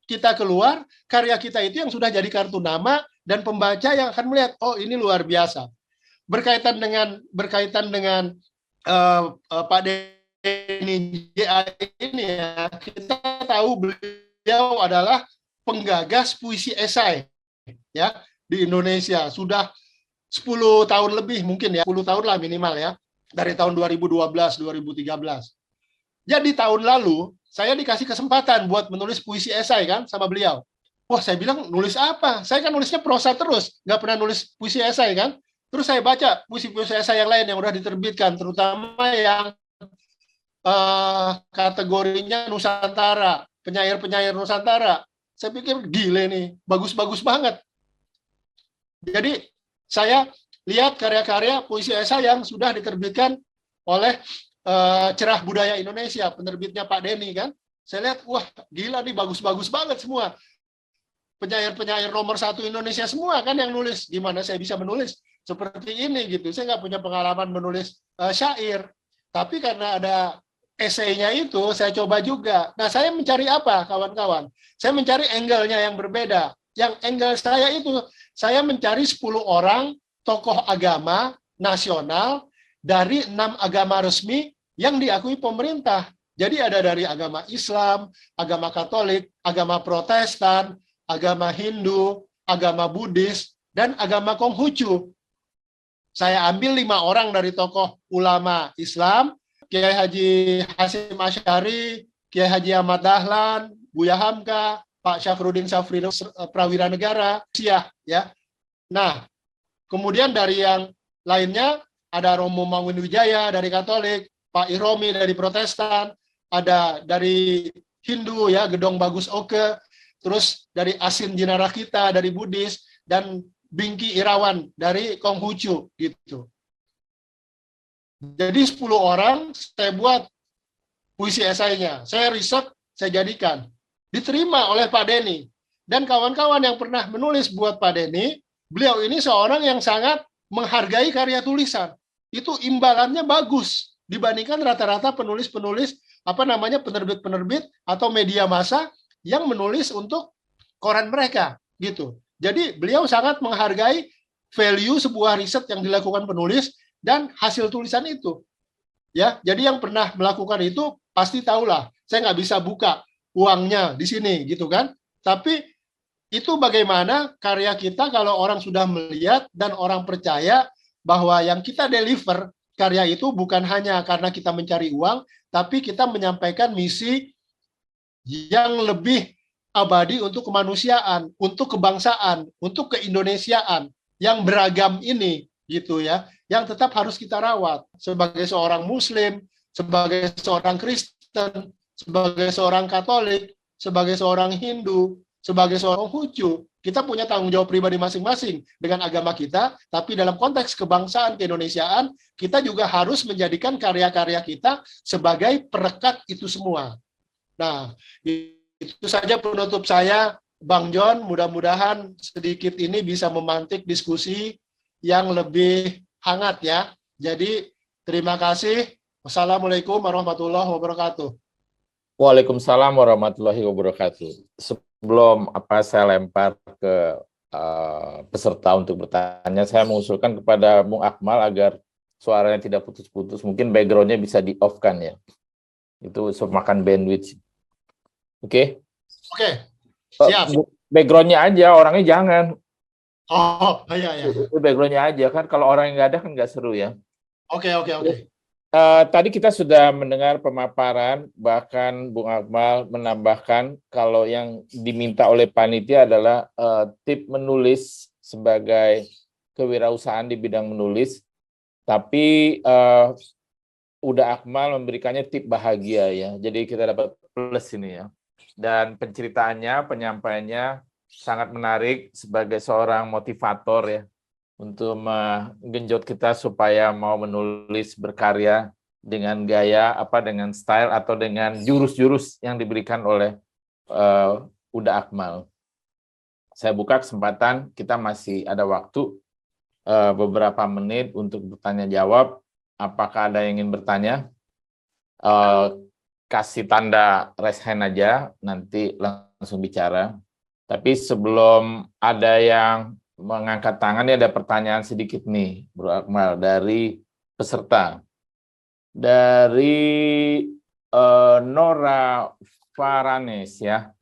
kita keluar, karya kita itu yang sudah jadi kartu nama, dan pembaca yang akan melihat, oh ini luar biasa. Berkaitan dengan Pak Denny J.A. ini ya, kita tahu beliau adalah penggagas puisi esai. ya di Indonesia. Sudah 10 tahun lebih mungkin ya, 10 tahun lah minimal ya, dari tahun 2012, 2013. Jadi tahun lalu saya dikasih kesempatan buat menulis puisi esai kan sama beliau. Wah, saya bilang nulis apa? Saya kan nulisnya prosa terus, nggak pernah nulis puisi esai kan. Terus saya baca puisi-puisi esai yang lain yang udah diterbitkan, terutama yang kategorinya Nusantara, penyair-penyair Nusantara. Saya pikir gile nih, bagus-bagus banget. Jadi saya lihat karya-karya puisi esai yang sudah diterbitkan oleh Cerah Budaya Indonesia, penerbitnya Pak Denny kan. Saya lihat, wah gila nih, bagus-bagus banget semua. Penyair-penyair nomor 1 Indonesia semua kan yang nulis. Gimana saya bisa menulis seperti ini gitu? Saya nggak punya pengalaman menulis syair. Tapi karena ada esainya itu, saya coba juga. Nah, saya mencari apa, kawan-kawan? Saya mencari angle-nya yang berbeda. Yang angle saya itu, saya mencari 10 orang tokoh agama nasional dari 6 agama resmi yang diakui pemerintah. Jadi ada dari agama Islam, agama Katolik, agama Protestan, agama Hindu, agama Buddhis, dan agama Konghucu. Saya ambil 5 orang dari tokoh ulama Islam, Kiai Haji Hasyim Asy'ari, Kiai Haji Ahmad Dahlan, Buya Hamka, Pak Syafruddin Safri Prawira Negara, Syiah ya. Nah, kemudian dari yang lainnya ada Romo Mangunwijaya dari Katolik, Pak Iromi dari Protestan, ada dari Hindu ya, Gedong Bagus Oke, terus dari Asin Jinarakita dari Buddhis, dan Bingki Irawan dari Konghucu gitu. Jadi 10 orang saya buat puisi esainya, saya riset, saya jadikan. Diterima oleh Pak Denny. Dan kawan-kawan yang pernah menulis buat Pak Denny, beliau ini seorang yang sangat menghargai karya tulisan. Itu imbalannya bagus dibandingkan rata-rata penulis-penulis penerbit-penerbit atau media massa yang menulis untuk koran mereka gitu. Jadi beliau sangat menghargai value sebuah riset yang dilakukan penulis dan hasil tulisan itu. Ya, jadi yang pernah melakukan itu pasti tahulah. Saya nggak bisa buka uangnya di sini gitu kan. Tapi itu bagaimana karya kita kalau orang sudah melihat dan orang percaya bahwa yang kita deliver karya itu bukan hanya karena kita mencari uang, tapi kita menyampaikan misi yang lebih abadi untuk kemanusiaan, untuk kebangsaan, untuk keindonesiaan yang beragam ini gitu ya, yang tetap harus kita rawat sebagai seorang Muslim, sebagai seorang Kristen, sebagai seorang Katolik, sebagai seorang Hindu, sebagai seorang Konghucu. Kita punya tanggung jawab pribadi masing-masing dengan agama kita, tapi dalam konteks kebangsaan keindonesiaan, kita juga harus menjadikan karya-karya kita sebagai perekat itu semua. Nah, itu saja penutup saya, Bang John. Mudah-mudahan sedikit ini bisa memantik diskusi yang lebih hangat ya. Jadi, terima kasih. Wassalamualaikum warahmatullahi wabarakatuh. Waalaikumsalam warahmatullahi wabarakatuh. Sebelum saya lempar ke peserta untuk bertanya, saya mengusulkan kepada Bung Akmal agar suaranya tidak putus-putus, mungkin background-nya bisa di-off-kan ya. Itu makan bandwidth. Oke? Oke, siap. Background-nya aja, orangnya jangan. Oh, iya. Background-nya aja, kan kalau orang yang nggak ada kan nggak seru ya. Oke. Tadi kita sudah mendengar pemaparan, bahkan Bung Akmal menambahkan kalau yang diminta oleh panitia adalah tip menulis sebagai kewirausahaan di bidang menulis, tapi udah Akmal memberikannya tip bahagia ya, jadi kita dapat plus ini ya. Dan penceritaannya, penyampaiannya sangat menarik sebagai seorang motivator ya, untuk menggenjot kita supaya mau menulis, berkarya dengan gaya dengan style atau dengan jurus-jurus yang diberikan oleh Uda Akmal. Saya buka kesempatan, kita masih ada waktu beberapa menit untuk bertanya jawab. Apakah ada yang ingin bertanya? Kasih tanda raise hand aja, nanti langsung bicara. Tapi sebelum ada yang mengangkat tangan, ini ada pertanyaan sedikit nih, Bro Akmal, dari peserta. Dari Nora Faranes ya.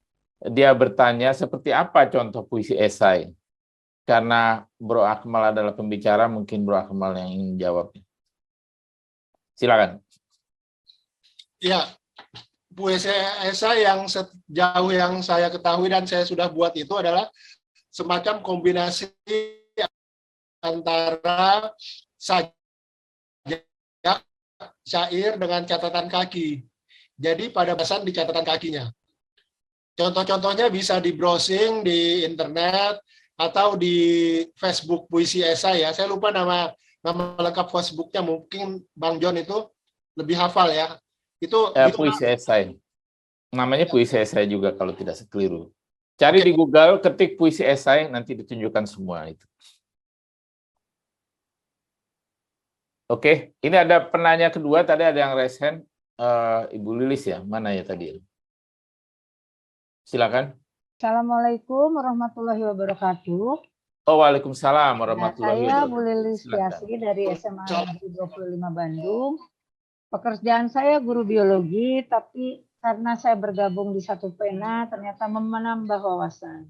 Dia bertanya, seperti apa contoh puisi esai? Karena Bro Akmal adalah pembicara, mungkin Bro Akmal yang ingin jawab. Silakan. Ya, puisi esai yang sejauh yang saya ketahui dan saya sudah buat itu adalah semacam kombinasi antara sajak, syair dengan catatan kaki. Jadi pada bahasan di catatan kakinya. Contoh-contohnya bisa di browsing di internet atau di Facebook puisi esai ya. Saya lupa nama lengkap Facebooknya, mungkin Bang John itu lebih hafal ya. Itu Puisi esai. Namanya puisi esai juga kalau tidak keliru. Cari Oke. di Google, ketik puisi esai, nanti ditunjukkan semua itu. Oke, ini ada penanya kedua, tadi ada yang raise hand. Ibu Lilis ya, mana ya tadi? Silakan. Assalamualaikum warahmatullahi wabarakatuh. Oh, waalaikumsalam Ya, warahmatullahi saya Bu wabarakatuh. Lilis Silakan. Tiasi dari SMA Negeri 25 Bandung. Pekerjaan saya guru biologi, tapi karena saya bergabung di Satu Pena, ternyata menambah wawasan.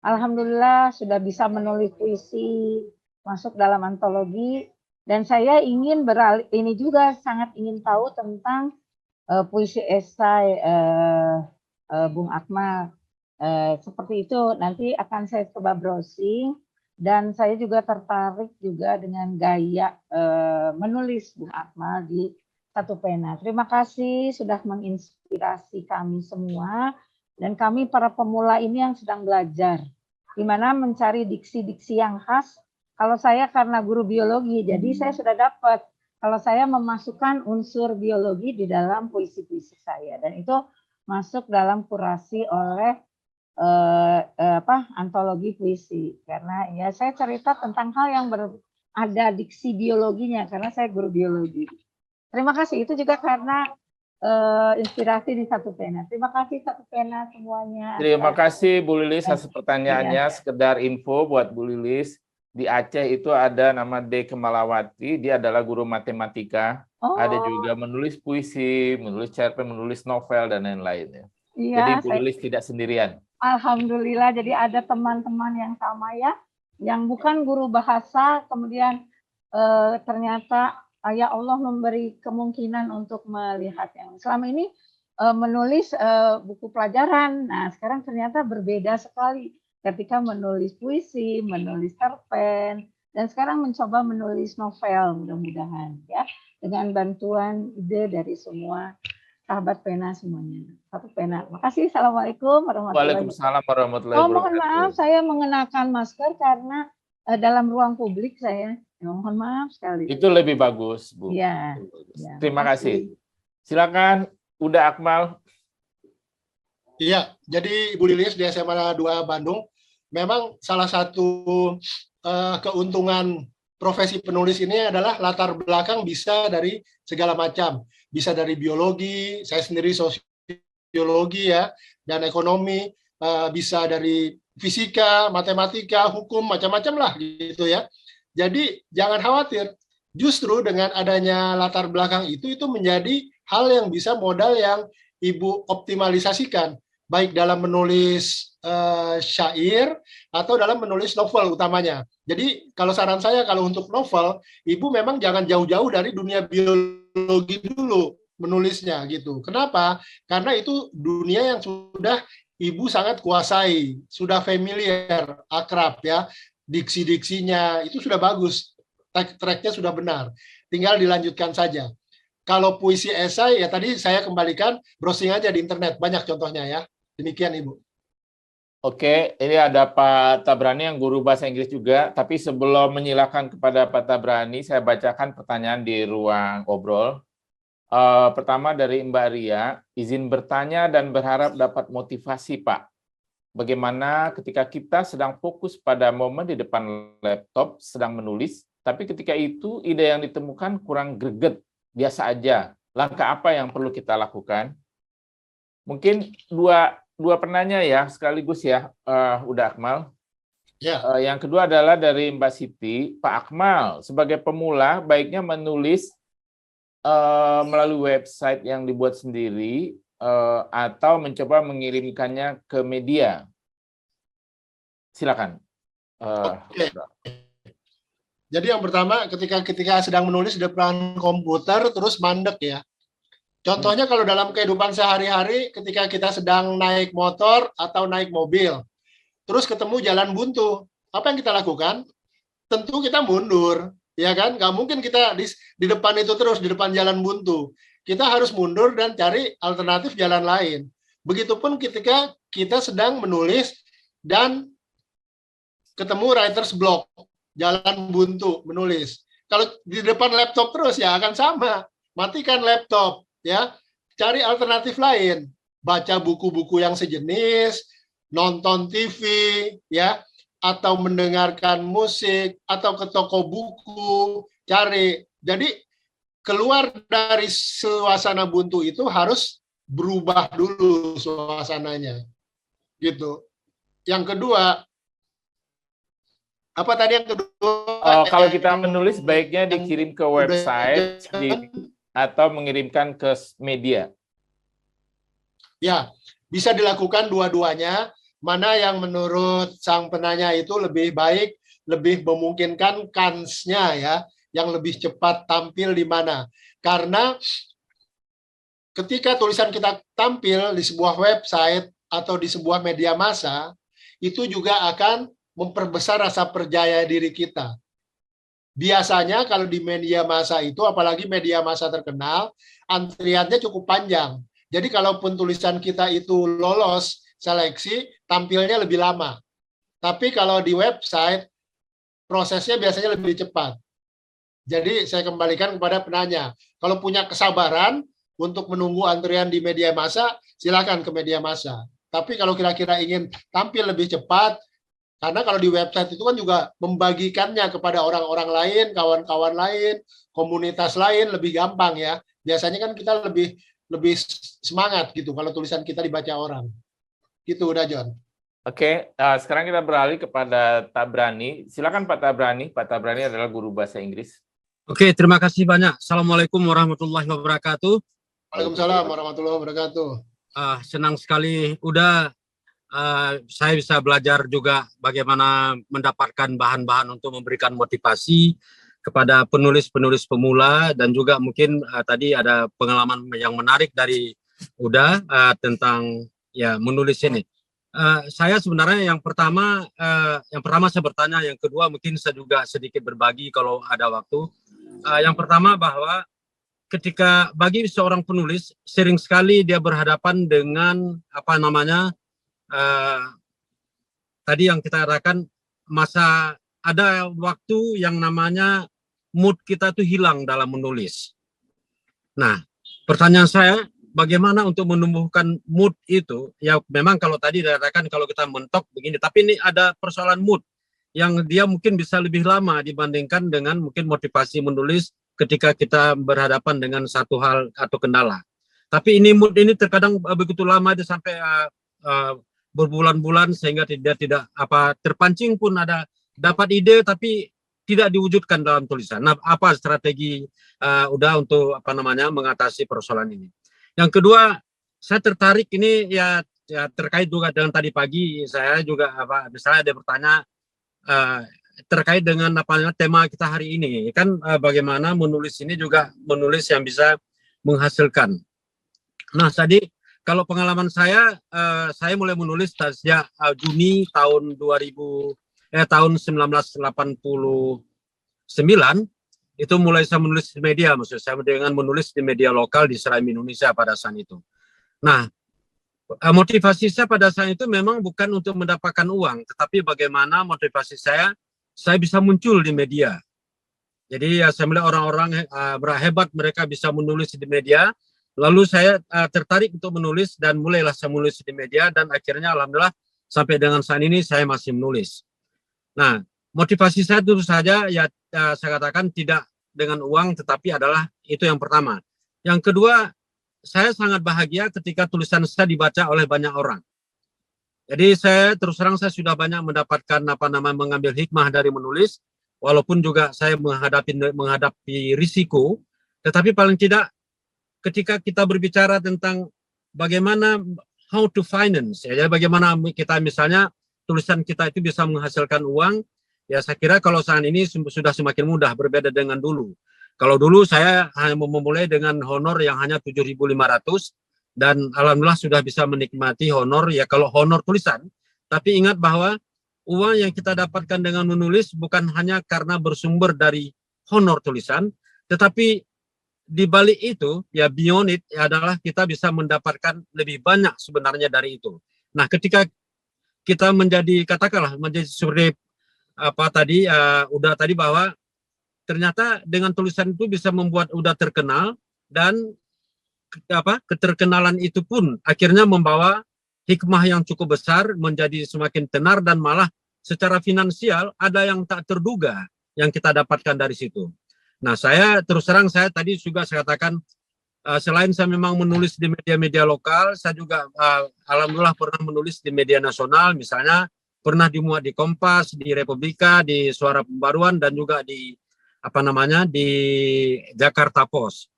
Alhamdulillah sudah bisa menulis puisi, masuk dalam antologi, dan saya ingin beralih, ini juga sangat ingin tahu tentang puisi esai Bung Akmal. Seperti itu, nanti akan saya coba browsing, dan saya juga tertarik juga dengan gaya menulis Bung Akmal di Satu Pena. Terima kasih sudah menginspirasi kami semua, dan kami para pemula ini yang sedang belajar, di mana mencari diksi-diksi yang khas. Kalau saya karena guru biologi, jadi saya sudah dapat kalau saya memasukkan unsur biologi di dalam puisi-puisi saya, dan itu masuk dalam kurasi oleh antologi puisi, karena ya saya cerita tentang hal yang ada diksi biologinya karena saya guru biologi. Terima kasih, itu juga karena inspirasi di Satu Pena. Terima kasih Satu Pena semuanya. Terima kasih Bu Lilis atas Iya. pertanyaannya. Sekedar info buat Bu Lilis, di Aceh itu ada nama D. Kemalawati, dia adalah guru matematika. Ada juga menulis puisi, menulis cerpen, menulis novel, dan lain-lain. Iya, jadi Bu Lilis tidak sendirian. Alhamdulillah, jadi ada teman-teman yang sama ya, yang bukan guru bahasa, kemudian ternyata ya Allah memberi kemungkinan untuk melihat yang selama ini menulis buku pelajaran. Nah, sekarang ternyata berbeda sekali ketika menulis puisi, menulis cerpen, dan sekarang mencoba menulis novel, mudah-mudahan ya, dengan bantuan ide dari semua sahabat Pena semuanya. Satu Pena. Makasih. Assalamualaikum warahmatullahi wabarakatuh. Waalaikumsalam warahmatullahi wabarakatuh. Mohon maaf, saya mengenakan masker karena dalam ruang publik saya. Mohon maaf sekali. Itu lebih bagus, Bu. Iya. Terima kasih. Silakan, Uda Akmal. Iya, jadi Ibu Lilis di SMA 2 Bandung, memang salah satu keuntungan profesi penulis ini adalah latar belakang bisa dari segala macam. Bisa dari biologi, saya sendiri sosiologi ya, dan ekonomi, bisa dari fisika, matematika, hukum, macam-macam lah gitu ya. Jadi jangan khawatir, justru dengan adanya latar belakang itu menjadi hal yang bisa modal yang Ibu optimalisasikan, baik dalam menulis syair atau dalam menulis novel utamanya. Jadi kalau saran saya, kalau untuk novel, Ibu memang jangan jauh-jauh dari dunia biologi dulu menulisnya gitu. Kenapa? Karena itu dunia yang sudah Ibu sangat kuasai, sudah familiar, akrab ya, diksi-diksinya itu sudah bagus, track-tracknya sudah benar. Tinggal dilanjutkan saja. Kalau puisi esai ya tadi saya kembalikan, browsing aja di internet, banyak contohnya ya. Demikian Ibu. Oke, ini ada Pak Tabrani yang guru bahasa Inggris juga, tapi sebelum menyilakan kepada Pak Tabrani, saya bacakan pertanyaan di ruang obrol. Pertama dari Mbak Ria, izin bertanya dan berharap dapat motivasi Pak. Bagaimana ketika kita sedang fokus pada momen di depan laptop, sedang menulis, tapi ketika itu ide yang ditemukan kurang greget, biasa aja. Langkah apa yang perlu kita lakukan? Mungkin dua penanya ya, sekaligus ya, Uda Akmal. Ya. Yang kedua adalah dari Mbak Siti, Pak Akmal, sebagai pemula, baiknya menulis melalui website yang dibuat sendiri, atau mencoba mengirimkannya ke media. Silakan. Oke. Jadi yang pertama ketika sedang menulis di depan komputer terus mandek ya. Contohnya kalau dalam kehidupan sehari-hari ketika kita sedang naik motor atau naik mobil, terus ketemu jalan buntu, apa yang kita lakukan? Tentu kita mundur, ya kan? Nggak mungkin kita di depan itu terus, di depan jalan buntu. Kita harus mundur dan cari alternatif jalan lain. Begitupun ketika kita sedang menulis dan ketemu writer's block, jalan buntu menulis. Kalau di depan laptop terus ya akan sama. Matikan laptop, ya. Cari alternatif lain. Baca buku-buku yang sejenis, nonton TV, ya, atau mendengarkan musik atau ke toko buku, cari. Jadi keluar dari suasana buntu itu harus berubah dulu suasananya. Gitu. Yang kedua, apa tadi yang kedua? Kalau kita menulis baiknya dikirim ke website atau mengirimkan ke media. Ya, bisa dilakukan dua-duanya. Mana yang menurut sang penanya itu lebih baik, lebih memungkinkan kansnya ya, yang lebih cepat tampil di mana. Karena ketika tulisan kita tampil di sebuah website atau di sebuah media massa, itu juga akan memperbesar rasa percaya diri kita. Biasanya kalau di media massa itu, apalagi media massa terkenal, antriannya cukup panjang. Jadi kalaupun tulisan kita itu lolos seleksi, tampilnya lebih lama. Tapi kalau di website, prosesnya biasanya lebih cepat. Jadi saya kembalikan kepada penanya. Kalau punya kesabaran untuk menunggu antrian di media massa, silakan ke media massa. Tapi kalau kira-kira ingin tampil lebih cepat, karena kalau di website itu kan juga membagikannya kepada orang-orang lain, kawan-kawan lain, komunitas lain lebih gampang ya. Biasanya kan kita lebih semangat gitu kalau tulisan kita dibaca orang. Gitu udah John. Oke, sekarang kita beralih kepada Tabrani. Silakan Pak Tabrani. Pak Tabrani adalah guru bahasa Inggris. Oke, terima kasih banyak. Assalamualaikum warahmatullahi wabarakatuh. Waalaikumsalam warahmatullahi wabarakatuh. Senang sekali saya bisa belajar juga bagaimana mendapatkan bahan-bahan untuk memberikan motivasi kepada penulis-penulis pemula, dan juga mungkin tadi ada pengalaman yang menarik dari Uda tentang ya menulis ini. Saya sebenarnya yang pertama saya bertanya, yang kedua mungkin saya juga sedikit berbagi kalau ada waktu. Yang pertama bahwa ketika bagi seorang penulis sering sekali dia berhadapan dengan tadi yang kita katakan ada waktu yang namanya mood kita itu hilang dalam menulis. Nah, pertanyaan saya, bagaimana untuk menumbuhkan mood itu? Ya memang kalau tadi dikatakan kalau kita mentok begini, tapi ini ada persoalan mood yang dia mungkin bisa lebih lama dibandingkan dengan mungkin motivasi menulis ketika kita berhadapan dengan satu hal atau kendala. Tapi ini mood ini terkadang begitu lama dia sampai berbulan-bulan sehingga tidak terpancing pun ada dapat ide tapi tidak diwujudkan dalam tulisan. Nah, apa strategi udah untuk mengatasi persoalan ini? Yang kedua, saya tertarik ini ya terkait juga dengan tadi pagi saya juga misalnya ada bertanya terkait dengan tema kita hari ini kan bagaimana menulis ini juga menulis yang bisa menghasilkan. Nah, tadi kalau pengalaman saya mulai menulis sejak Juni tahun 1989 itu mulai saya menulis di media, maksud saya dengan menulis di media lokal di Seram Indonesia pada saat itu. Nah, motivasi saya pada saat itu memang bukan untuk mendapatkan uang, tetapi bagaimana motivasi saya bisa muncul di media. Jadi saya melihat orang-orang hebat, mereka bisa menulis di media. Lalu saya tertarik untuk menulis dan mulailah saya menulis di media, dan akhirnya alhamdulillah sampai dengan saat ini saya masih menulis. Nah, motivasi saya tentu saja ya saya katakan tidak dengan uang, tetapi adalah itu yang pertama. Yang kedua, saya sangat bahagia ketika tulisan saya dibaca oleh banyak orang. Jadi saya terus terang saya sudah banyak mendapatkan mengambil hikmah dari menulis, walaupun juga saya menghadapi risiko, tetapi paling tidak ketika kita berbicara tentang bagaimana how to finance, ya bagaimana kita misalnya tulisan kita itu bisa menghasilkan uang, ya saya kira kalau saat ini sudah semakin mudah, berbeda dengan dulu. Kalau dulu saya hanya memulai dengan honor yang hanya 7.500 dan alhamdulillah sudah bisa menikmati honor, ya kalau honor tulisan. Tapi ingat bahwa uang yang kita dapatkan dengan menulis bukan hanya karena bersumber dari honor tulisan, tetapi di balik itu, ya beyond it adalah kita bisa mendapatkan lebih banyak sebenarnya dari itu. Nah, ketika kita menjadi, katakanlah, menjadi seperti apa tadi, udah tadi bahwa ternyata dengan tulisan itu bisa membuat udah terkenal, dan keterkenalan itu pun akhirnya membawa hikmah yang cukup besar, menjadi semakin tenar, dan malah secara finansial ada yang tak terduga yang kita dapatkan dari situ. Nah, saya terus terang, saya tadi juga saya katakan, selain saya memang menulis di media-media lokal, saya juga alhamdulillah pernah menulis di media nasional, misalnya pernah dimuat di Kompas, di Republika, di Suara Pembaruan, dan juga di di Jakarta Post.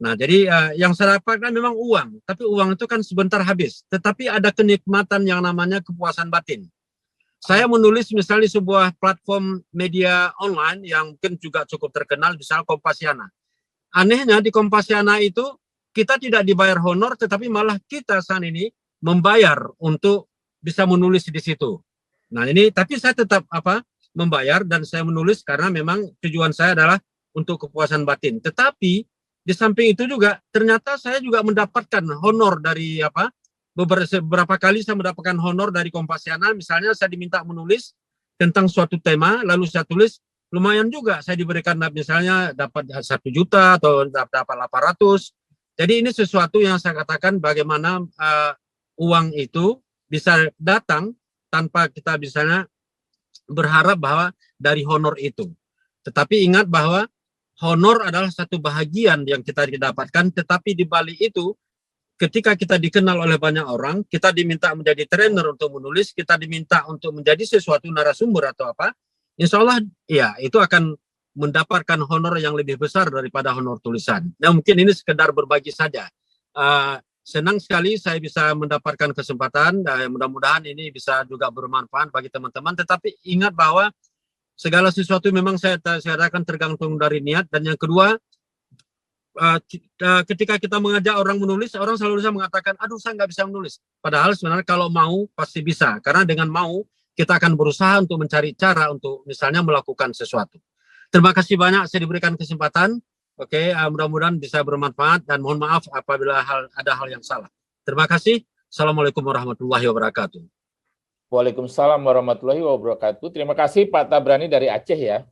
Nah, jadi yang saya dapatkan memang uang, tapi uang itu kan sebentar habis. Tetapi ada kenikmatan yang namanya kepuasan batin. Saya menulis misalnya sebuah platform media online yang mungkin juga cukup terkenal, misalnya Kompasiana. Anehnya di Kompasiana itu kita tidak dibayar honor, tetapi malah kita saat ini membayar untuk bisa menulis di situ. Nah ini, tapi saya tetap membayar, dan saya menulis karena memang tujuan saya adalah untuk kepuasan batin. Tetapi di samping itu juga ternyata saya juga mendapatkan honor dari beberapa kali saya mendapatkan honor dari Kompasiana. Misalnya saya diminta menulis tentang suatu tema, lalu saya tulis, lumayan juga saya diberikan, misalnya dapat 1 juta atau dapat 800. Jadi ini sesuatu yang saya katakan bagaimana uang itu bisa datang tanpa kita misalnya berharap bahwa dari honor itu. Tetapi ingat bahwa honor adalah satu bahagian yang kita dapatkan, tetapi di balik itu ketika kita dikenal oleh banyak orang, kita diminta menjadi trainer untuk menulis, kita diminta untuk menjadi sesuatu narasumber atau insya Allah ya itu akan mendapatkan honor yang lebih besar daripada honor tulisan. Nah mungkin ini sekedar berbagi saja. Senang sekali saya bisa mendapatkan kesempatan, mudah-mudahan ini bisa juga bermanfaat bagi teman-teman, tetapi ingat bahwa segala sesuatu memang saya akan tergantung dari niat. Dan yang kedua, ketika kita mengajak orang menulis, orang selalu bisa mengatakan, aduh saya nggak bisa menulis. Padahal sebenarnya kalau mau pasti bisa, karena dengan mau kita akan berusaha untuk mencari cara untuk misalnya melakukan sesuatu. Terima kasih banyak saya diberikan kesempatan. Oke, mudah-mudahan bisa bermanfaat, dan mohon maaf apabila ada hal yang salah. Terima kasih. Assalamualaikum warahmatullahi wabarakatuh. Waalaikumsalam warahmatullahi wabarakatuh. Terima kasih Pak Tabrani dari Aceh ya.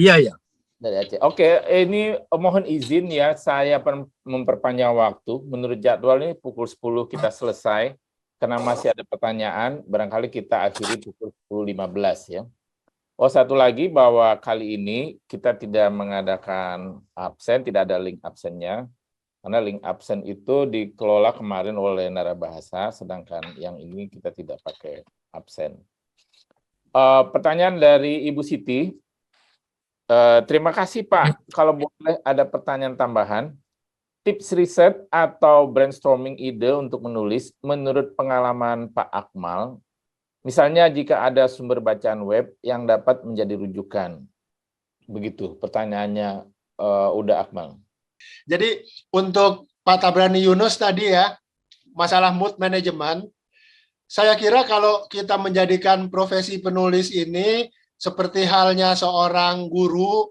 Iya. Dari Aceh. Oke, ini mohon izin ya, saya memperpanjang waktu. Menurut jadwal ini pukul 10 kita selesai, karena masih ada pertanyaan, barangkali kita akhiri pukul 10.15 ya. Oh, satu lagi bahwa kali ini kita tidak mengadakan absen, tidak ada link absennya, karena link absen itu dikelola kemarin oleh Narabahasa, sedangkan yang ini kita tidak pakai absen. Pertanyaan dari Ibu Siti. Terima kasih Pak. Kalau boleh ada pertanyaan tambahan, tips riset atau brainstorming ide untuk menulis menurut pengalaman Pak Akmal, misalnya jika ada sumber bacaan web yang dapat menjadi rujukan. Begitu pertanyaannya Uda Akmal. Jadi untuk Pak Tabrani Yunus tadi ya, masalah mood management, saya kira kalau kita menjadikan profesi penulis ini seperti halnya seorang guru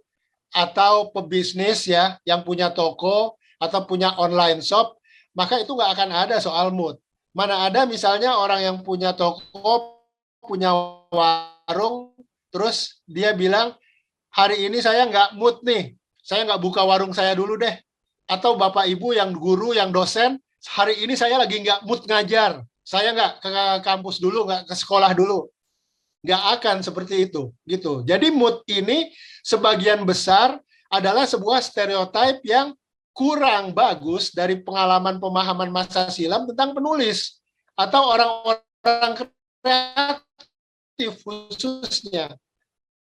atau pebisnis ya, yang punya toko atau punya online shop, maka itu nggak akan ada soal mood. Mana ada misalnya orang yang punya toko, punya warung, terus dia bilang, hari ini saya nggak mood nih, saya nggak buka warung saya dulu deh. Atau Bapak Ibu yang guru, yang dosen, hari ini saya lagi nggak mood ngajar, saya nggak ke kampus dulu, nggak ke sekolah dulu. Nggak akan seperti itu, gitu. Jadi mood ini sebagian besar adalah sebuah stereotip yang kurang bagus dari pengalaman pemahaman masa silam tentang penulis atau orang-orang kreatif khususnya.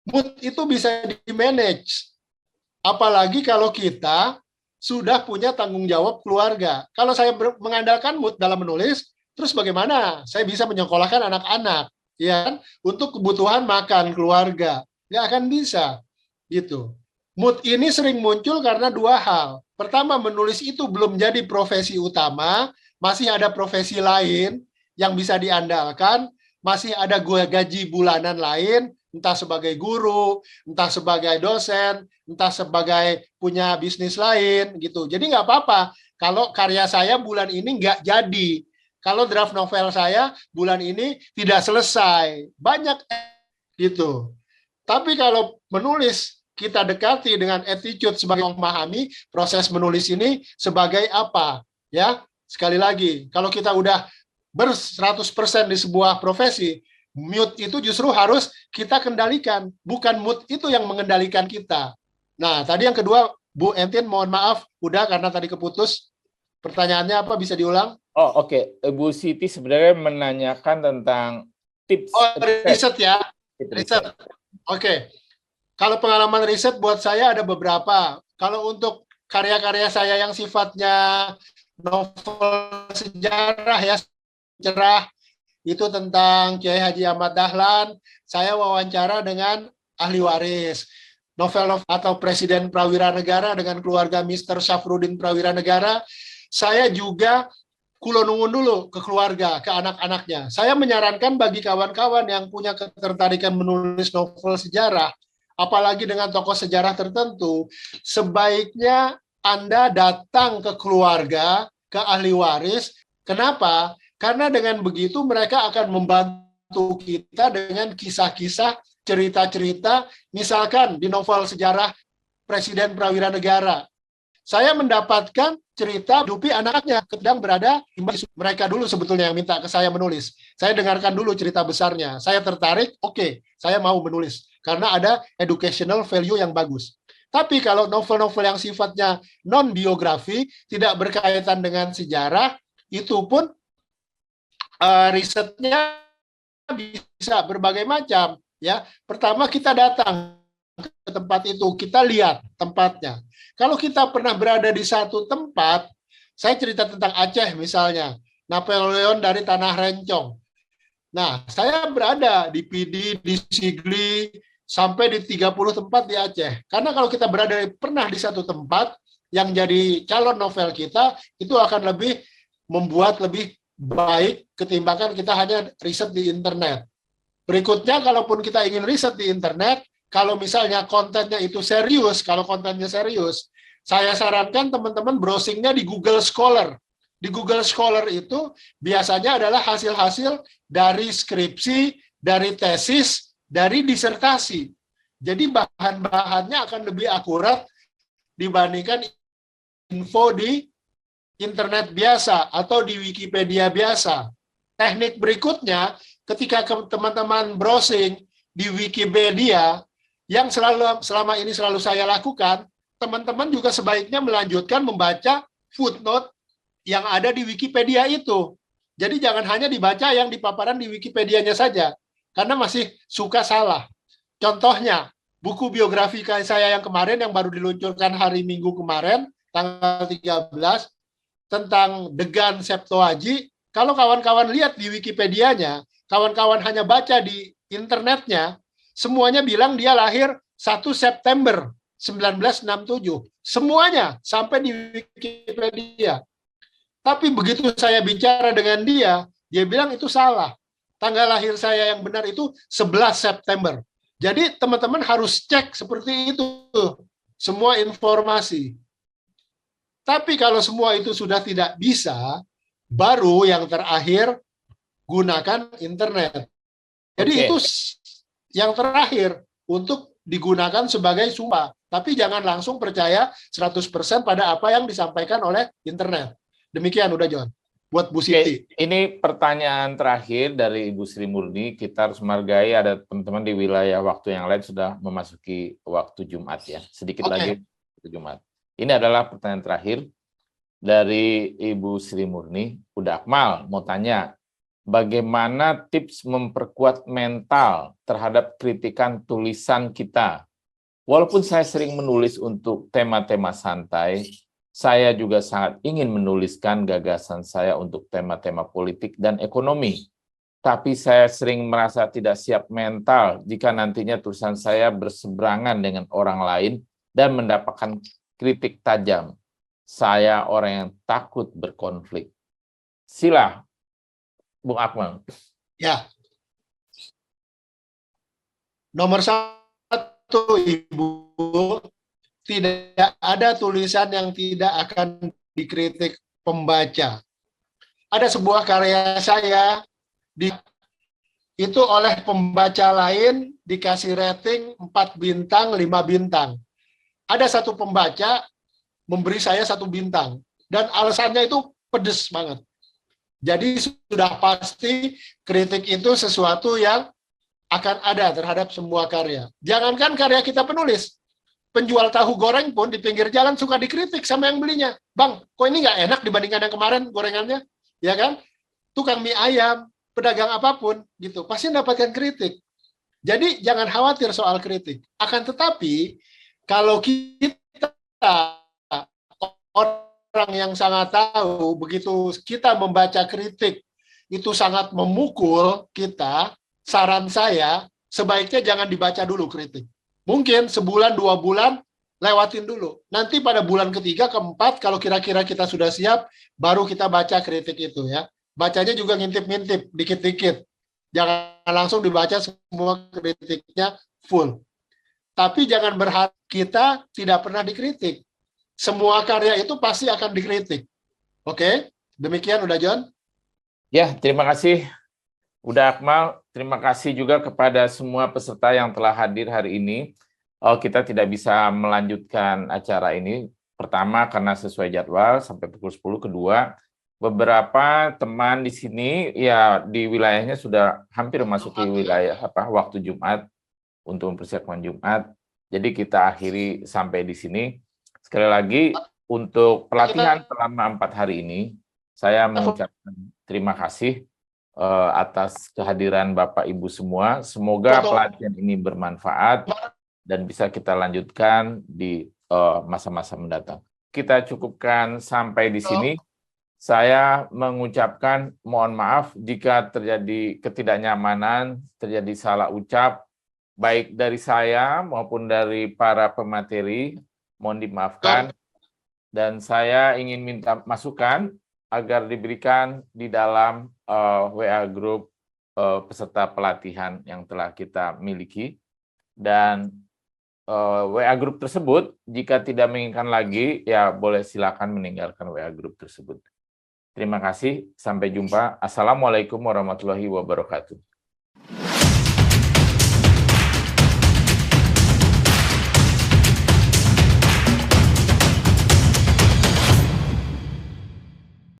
Mood itu bisa di-manage, apalagi kalau kita sudah punya tanggung jawab keluarga. Kalau saya mengandalkan mood dalam menulis, terus bagaimana saya bisa menyekolahkan anak-anak? ya kan? Untuk kebutuhan makan keluarga. Nggak akan bisa, gitu. Mood ini sering muncul karena dua hal. Pertama, menulis itu belum jadi profesi utama, masih ada profesi lain yang bisa diandalkan, masih ada gaji bulanan lain, entah sebagai guru, entah sebagai dosen, entah sebagai punya bisnis lain, gitu. Jadi nggak apa-apa kalau karya saya bulan ini nggak jadi. Kalau draft novel saya bulan ini tidak selesai. Banyak gitu. Tapi kalau menulis, kita dekati dengan attitude sebagai memahami proses menulis ini sebagai apa. Ya, sekali lagi, kalau kita udah 100% di sebuah profesi, mood itu justru harus kita kendalikan. Bukan mood itu yang mengendalikan kita. Nah, tadi yang kedua, Bu Entin, mohon maaf, udah karena tadi keputus. Pertanyaannya apa? Bisa diulang? Oh, oke. Bu Siti sebenarnya menanyakan tentang tips riset ya. Riset. Oke. Kalau pengalaman riset buat saya ada beberapa. Kalau untuk karya-karya saya yang sifatnya novel sejarah ya, cerah, itu tentang Kiai Haji Ahmad Dahlan, saya wawancara dengan ahli waris. Novel atau Presiden Prawira Negara dengan keluarga Mr. Syafruddin Prawira Negara, saya juga kulonungun dulu ke keluarga, ke anak-anaknya. Saya menyarankan bagi kawan-kawan yang punya ketertarikan menulis novel sejarah, apalagi dengan tokoh sejarah tertentu, sebaiknya Anda datang ke keluarga, ke ahli waris. Kenapa? Karena dengan begitu mereka akan membantu kita dengan kisah-kisah, cerita-cerita, misalkan di novel sejarah Presiden Prawira Negara. Saya mendapatkan cerita hidupi anak-anaknya sedang berada, mereka dulu sebetulnya yang minta ke saya menulis. Saya dengarkan dulu cerita besarnya. Saya tertarik, oke, saya mau menulis. Karena ada educational value yang bagus. Tapi kalau novel-novel yang sifatnya non-biografi, tidak berkaitan dengan sejarah, itu pun risetnya bisa berbagai macam. Ya, pertama kita datang ke tempat itu, kita lihat tempatnya. Kalau kita pernah berada di satu tempat, saya cerita tentang Aceh misalnya, Napoleon dari Tanah Rencong. Nah, saya berada di Pidi, di Sigli, sampai di 30 tempat di Aceh. Karena kalau kita berada pernah di satu tempat, yang jadi calon novel kita, itu akan lebih membuat lebih baik ketimbangkan kita hanya riset di internet. Berikutnya, kalaupun kita ingin riset di internet, kalau misalnya kontennya itu serius, kalau kontennya serius, saya sarankan teman-teman browsingnya di Google Scholar. Di Google Scholar itu biasanya adalah hasil-hasil dari skripsi, dari tesis, dari disertasi. Jadi bahan-bahannya akan lebih akurat dibandingkan info di internet biasa atau di Wikipedia biasa. Teknik berikutnya, ketika teman-teman browsing di Wikipedia, yang selama ini selalu saya lakukan, teman-teman juga sebaiknya melanjutkan membaca footnote yang ada di Wikipedia itu. Jadi jangan hanya dibaca yang di paparan di Wikipedianya saja, karena masih suka salah. Contohnya, buku biografi saya yang kemarin, yang baru diluncurkan hari Minggu kemarin, tanggal 13, tentang Degan Septohaji, kalau kawan-kawan lihat di Wikipedianya, kawan-kawan hanya baca di internetnya, semuanya bilang dia lahir 1 September 1967. Semuanya sampai di Wikipedia. Tapi begitu saya bicara dengan dia bilang itu salah. Tanggal lahir saya yang benar itu 11 September. Jadi teman-teman harus cek seperti itu semua informasi. Tapi kalau semua itu sudah tidak bisa, baru yang terakhir gunakan internet. Jadi itu yang terakhir untuk digunakan sebagai sumber. Tapi jangan langsung percaya 100% pada apa yang disampaikan oleh internet. Demikian udah John. Buat Bu Siti. Ini pertanyaan terakhir dari Ibu Sri Murni. Kita harus menghargai ada teman-teman di wilayah waktu yang lain sudah memasuki waktu Jumat ya. Sedikit lagi waktu Jumat. Ini adalah pertanyaan terakhir dari Ibu Sri Murni. Udah Akmal mau tanya, bagaimana tips memperkuat mental terhadap kritikan tulisan kita? Walaupun saya sering menulis untuk tema-tema santai, saya juga sangat ingin menuliskan gagasan saya untuk tema-tema politik dan ekonomi. tapi saya sering merasa tidak siap mental jika nantinya tulisan saya berseberangan dengan orang lain dan mendapatkan kritik tajam. Saya orang yang takut berkonflik. Sila, Bung Akmal. Ya. Nomor 1, Ibu, tidak ada tulisan yang tidak akan dikritik pembaca. Ada sebuah karya saya itu oleh pembaca lain dikasih rating 4 bintang, 5 bintang. Ada satu pembaca memberi saya 1 bintang dan alasannya itu pedes banget. Jadi sudah pasti kritik itu sesuatu yang akan ada terhadap semua karya. Jangankan karya kita penulis, penjual tahu goreng pun di pinggir jalan suka dikritik sama yang belinya. Bang, kok ini nggak enak dibandingkan yang kemarin gorengannya? Ya kan? Tukang mie ayam, pedagang apapun, gitu, pasti mendapatkan kritik. Jadi jangan khawatir soal kritik. Akan tetapi, kalau kita orang yang sangat tahu, begitu kita membaca kritik, itu sangat memukul kita, saran saya, sebaiknya jangan dibaca dulu kritik. Mungkin sebulan, 2 bulan, lewatin dulu. Nanti pada bulan ketiga, keempat, kalau kira-kira kita sudah siap, baru kita baca kritik itu ya. Bacanya juga ngintip-ngintip, dikit-dikit. Jangan langsung dibaca semua kritiknya full. Tapi jangan berharap kita tidak pernah dikritik. Semua karya itu pasti akan dikritik. Oke? Demikian, udah John? Ya, terima kasih. Udah Akmal, terima kasih juga kepada semua peserta yang telah hadir hari ini. Kita tidak bisa melanjutkan acara ini. Pertama, karena sesuai jadwal sampai pukul 10. Kedua, beberapa teman di sini ya di wilayahnya sudah hampir masuk ke wilayah waktu Jumat untuk mempersiapkan Jumat. Jadi kita akhiri sampai di sini. Sekali lagi untuk pelatihan selama 4 hari ini, saya mengucapkan terima kasih atas kehadiran Bapak Ibu semua. Semoga pelatihan ini bermanfaat dan bisa kita lanjutkan di masa-masa mendatang. Kita cukupkan sampai di sini. Saya mengucapkan mohon maaf jika terjadi ketidaknyamanan, terjadi salah ucap, baik dari saya maupun dari para pemateri, mohon dimaafkan. Dan saya ingin minta masukan agar diberikan di dalam WA Group peserta pelatihan yang telah kita miliki. Dan WA Group tersebut, jika tidak menginginkan lagi, ya boleh silakan meninggalkan WA Group tersebut. Terima kasih, sampai jumpa. Assalamualaikum warahmatullahi wabarakatuh.